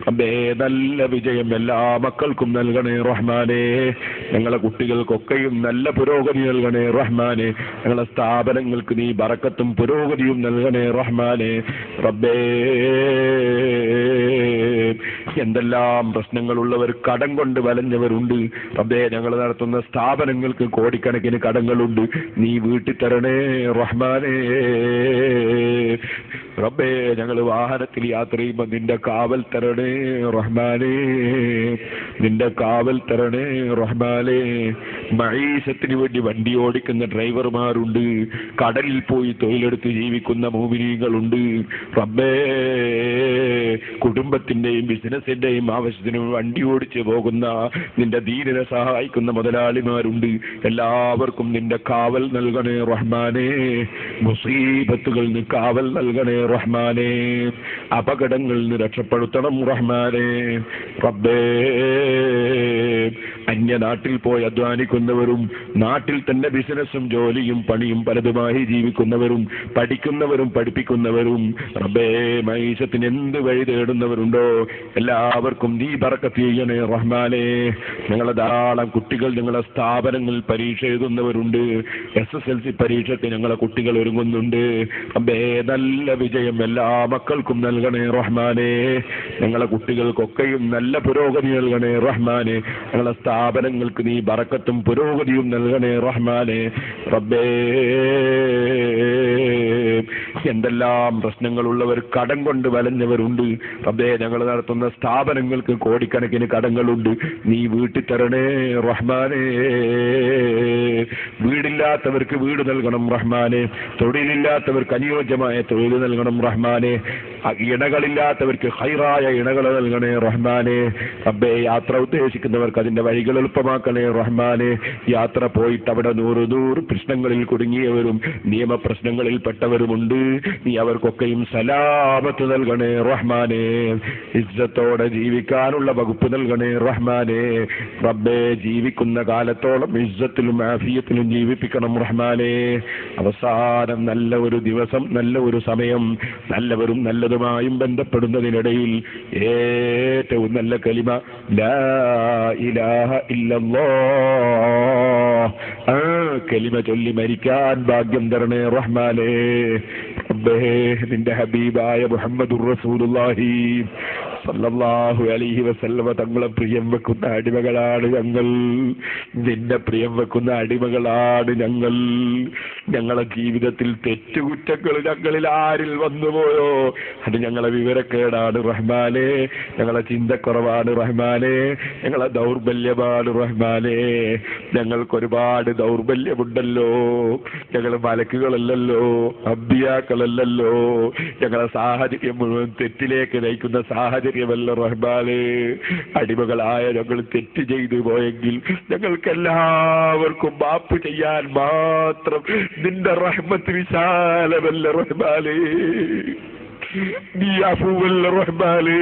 റബ്ബേ, നല്ല വിജയം എല്ലാ മക്കൾക്കും നൽകണേ റഹ്മാനേ. ഞങ്ങളെ കുട്ടികൾക്കൊക്കെയും നല്ല പുരോഗതി നൽകണേ റഹ്മാനേ. ഞങ്ങളെ സ്ഥാപനങ്ങൾക്ക് നീ ബറക്കത്തും പുരോഗതിയും നൽകണേ റഹ്മാനേ. റബ്ബേ, എന്തെല്ലാം പ്രശ്നങ്ങളുള്ളവർ, കടം കൊണ്ട് വലഞ്ഞവരുണ്ട് റബ്ബേ. ഞങ്ങൾ നടത്തുന്ന സ്ഥാപനങ്ങൾക്ക് കോടിക്കണക്കിന് കടങ്ങളുണ്ട്, നീ വീട്ടിൽ തരണേ റഹ്മാനേ. റബ്ബേ, ഞങ്ങൾ വാഹനത്തിൽ യാത്ര ചെയ്യുമ്പോൾ നിന്റെ കാവൽ തരണേ റഹ്മാനേ, നിന്റെ കാവൽ തരണേ റഹ്മാനേ. മഈശത്തിന് വേണ്ടി വണ്ടി ഓടിക്കുന്ന ഡ്രൈവർമാരുണ്ട്, കടലിൽ പോയി തൊഴിലെടുത്ത് ജീവിക്കുന്ന മുഅ്മിനീങ്ങളുണ്ട് റബ്ബേ. കുടുംബത്തിന്റെയും ബിസിനസിന്റെയും ആവശ്യത്തിന് വണ്ടി ഓടിച്ച് പോകുന്ന നിന്റെ ദീനിനെ സഹായിക്കുന്ന മുതലാളിമാരുണ്ട്. എല്ലാവർക്കും നിന്റെ കാവൽ നൽകണേ റഹ്മാനേ. മുസീബത്തുകളിൽ നിന്ന് കാവൽ നൽകണേ റഹ്മാനേ. അപകടങ്ങളിൽ നിന്ന് രക്ഷപ്പെടുത്തണം റഹ്മാനേ. റബ്ബേ, അന്യനാട്ടിൽ പോയി അധ്വാനിക്കുന്നവരും നാട്ടിൽ തന്നെ ബിസിനസ്സും ജോലിയും പണിയും പലതുമായി ജീവിക്കുന്നവരും പഠിക്കുന്നവരും പഠിപ്പിക്കുന്നവരും റബ്ബേ, മൈശത്തിന് എന്ത് വഴി തേടുന്നവരുണ്ടോ എല്ലാവർക്കും നീ ബറക്കത്ത് ചെയ്യണേ റഹ്മാനേ. ഞങ്ങളെ ധാരാളം കുട്ടികൾ ഞങ്ങളെ സ്ഥാപനങ്ങളിൽ പരീക്ഷ എഴുതുന്നവരുണ്ട്, SSLC പരീക്ഷയ്ക്ക് ഞങ്ങളെ കുട്ടികൾ ഒരുങ്ങുന്നുണ്ട് റബ്ബേ. നല്ല വിജയം എല്ലാ മക്കൾക്കും നൽകണേ റഹ്മാനേ. ഞങ്ങളെ കുട്ടികൾക്കൊക്കെയും നല്ല പുരോഗതി നൽകണേ റഹ്മാനേ. ഞങ്ങളെ സ്ഥാപനങ്ങൾക്ക് നീ ബറക്കത്തും പുരോഗതിയും നൽകണേ റഹ്മാനേ. റബ്ബേ, എന്തെല്ലാം പ്രശ്നങ്ങളുള്ളവർ, കടം കൊണ്ട് വലഞ്ഞവരുണ്ട് റബ്ബേ. ഞങ്ങൾ നടത്തുന്ന സ്ഥാപനങ്ങൾക്ക് കോടിക്കണക്കിന് കടങ്ങളുണ്ട്, നീ വീട്ടിൽ തരണേ റഹ്മാനേ. വീടില്ലാത്തവർക്ക് വീട് നൽകണം റഹ്മാനേ. തൊഴിലില്ലാത്തവർക്ക് അനുയോജ്യമായ തൊഴിൽ നൽകണം റഹ്മാനേ. ഇണകളില്ലാത്തവർക്ക് ഹൈറായ ഇണകൾ നൽകണേ റഹ്മാനേ. റബ്ബേ, യാത്ര ഉദ്ദേശിക്കുന്നവർക്ക് അതിന്റെ വഴികൾ എളുപ്പമാക്കണേ റഹ്മാനേ. യാത്ര പോയിട്ട് അവിടെ നൂറ് പ്രശ്നങ്ങളിൽ കുടുങ്ങിയവരും നിയമപ്രശ്നങ്ങളിൽ പെട്ടവരുമുണ്ട്, നീ അവർക്കൊക്കെയും സലാമത്ത് നൽകണേ റഹ്മാനേ. ഇസ്സത്തോടെ ജീവിക്കാനുള്ള വകുപ്പ് നൽകണേ റഹ്മാനേ. റബ്ബേ, ജീവിക്കുന്ന കാലത്തോളം ഇസ്സത്തിലും ആഫിയത്തിലും ജീവിപ്പിക്കണം റഹ്മാനേ. അവസാനം നല്ല ഒരു ദിവസം, നല്ല ഒരു സമയം, നല്ലവരും നല്ലതുമായും ബന്ധപ്പെടുന്നതിനിടയിൽ ഏറ്റവും നല്ല കലിമ ലാ ഇലാഹ ഇല്ലല്ലാഹ്, ആ കലിമ ചൊല്ലി മരിക്കാൻ ഭാഗ്യം തരണേ റഹ്മാനേ. റബ്ബേ, നിന്റെ ഹബീബായ മുഹമ്മദുർ റസൂലുള്ളാഹി സല്ലല്ലാഹു അലൈഹി വസല്ലമ തങ്ങളെ പ്രിയം വെക്കുന്ന അടിമകളാണ് ഞങ്ങൾ, നിന്റെ പ്രിയം വെക്കുന്ന അടിമകളാണ് ഞങ്ങൾ. ഞങ്ങളെ ജീവിതത്തിൽ തെറ്റുകുറ്റങ്ങൾ ഞങ്ങളിൽ ആരിൽ വന്നുപോയോ അത് ഞങ്ങളെ വിവരക്കേടാണ് റഹ്മാനേ. ഞങ്ങളെ ചിന്തക്കുറവാണ് റഹ്മാനേ, ഞങ്ങളെ ദൗർബല്യമാണ് റഹ്മാനേ. ഞങ്ങൾക്കൊരുപാട് ദൗർബല്യമുണ്ടല്ലോ, ഞങ്ങൾ മലക്കുകളല്ലല്ലോ, അമ്പിയാക്കളല്ലല്ലോ. ഞങ്ങളെ സാഹചര്യം മുഴുവൻ തെറ്റിലേക്ക് നയിക്കുന്ന സാഹചര്യമല്ല റഹ്മാനേ. അടിമകളായ ഞങ്ങൾ തെറ്റ് ചെയ്തു പോയെങ്കിൽ ഞങ്ങൾക്കെല്ലാവർക്കും മാപ്പ് ചെയ്യാൻ മാത്രം നിന്റെ റഹ്മത്ത് വിശാലമല്ല റഹ്മാനേ. നീ അഫൂവല്ല റഹ്മാനേ,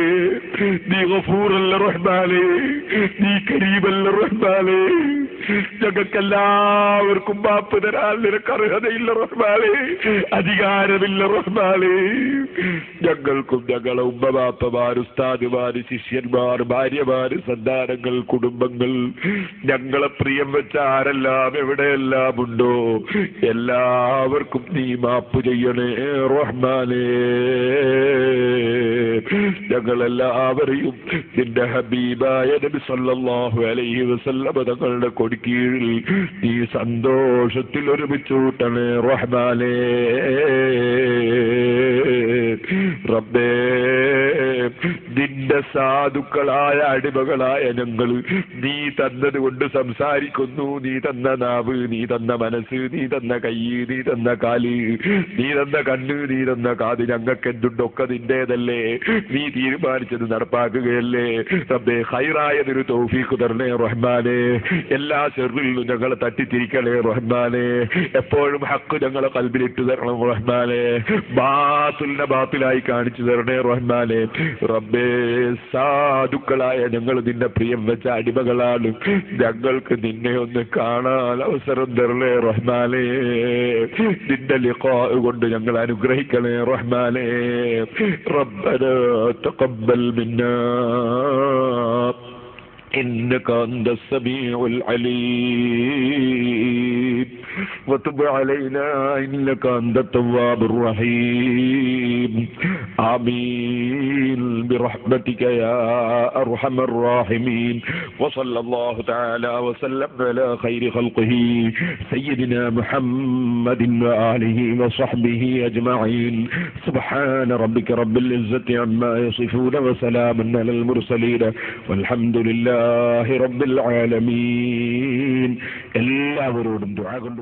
നീ ഗഫൂറല്ല റഹ്മാനേ, നീ കരീമല്ല റഹ്മാനേ. ഞങ്ങൾക്കെല്ലാവർക്കും മാപ്പ് തരാൻ നിനക്ക് അർഹതയില്ല റഹ്മാനേ, അധികാരമില്ല റഹ്മാനേ. ഞങ്ങൾക്കും ഞങ്ങളെ ഉമ്മമാപ്പമാർ, ഉസ്താദുമാർ, ശിഷ്യന്മാർ, ഭാര്യമാര്, സന്താനങ്ങൾ, കുടുംബങ്ങൾ, ഞങ്ങളെ പ്രിയം വെച്ച ആരെല്ലാം എവിടെയെല്ലാം ഉണ്ടോ എല്ലാവർക്കും നീ മാപ്പ് ചെയ്യണേ റഹ്മാനേ. ഞങ്ങളെല്ലാവരെയും നിന്റെ ഹബീബായ നബി സല്ലല്ലാഹു അലൈഹി വസല്ലമ തങ്ങളുടെ കൊടിക്കീഴിൽ നീ സന്തോഷത്തിൽ ഒരുമിച്ച് കൂട്ടണേ റഹ്മാനേ. റബ്ബേ, നിന്റെ സാധുക്കളായ അടിമകളായ ഞങ്ങൾ നീ തന്നത് കൊണ്ട് സംസാരിക്കുന്നു. നീ തന്ന നാവ്, നീ തന്ന മനസ്സ്, നീ തന്ന കൈ, നീ തന്ന കാല്, നീ തന്ന കണ്ണ്, നീ തന്ന കാത്, ഞങ്ങൾക്ക് എന്തുണ്ടൊക്കെ നിന്റേതല്ലേ. നീ തീരുമാനിച്ചത് നടപ്പാക്കുകയല്ലേ റബ്ബേ. ഹൈറായതൊരു തൗഫീഖ് തരണേ റഹ്മാനേ. എല്ലാ ശർറിലും ഞങ്ങളെ തട്ടിത്തിരിക്കണേ റഹ്മാനേ. എപ്പോഴും ഹക്ക് ഞങ്ങളെ കൽബിലിട്ട് തരണം റഹ്മാനേ. ബാത്തിലിനെ ബാത്തിലായി കാണിച്ചു തരണേ റഹ്മാനേ. റബ്ബേ, സാധുക്കളായ ഞങ്ങൾ നിന്നെ പ്രിയം വെച്ച അടിമകളാണ്, ഞങ്ങൾക്ക് നിന്നെ ഒന്ന് കാണാൻ അവസരം തരണേ റഹ്മാനേ. നിന്റെ ലിഖാ കൊണ്ട് ഞങ്ങൾ അനുഗ്രഹിക്കണേ റഹ്മാനേ. ربنا تقبل منا إنك أنت السميع العليم وتب علينا إنك أنت التواب الرحيم آمين برحمتك يا أرحم الراحمين وصلى الله تعالى وسلم على خير خلقه سيدنا محمد وآله وصحبه أجمعين سبحان ربك رب العزة عما يصفون وسلام على المرسلين والحمد لله رب العالمين. എല്ലാവരോടും ദുആ കൊണ്ട്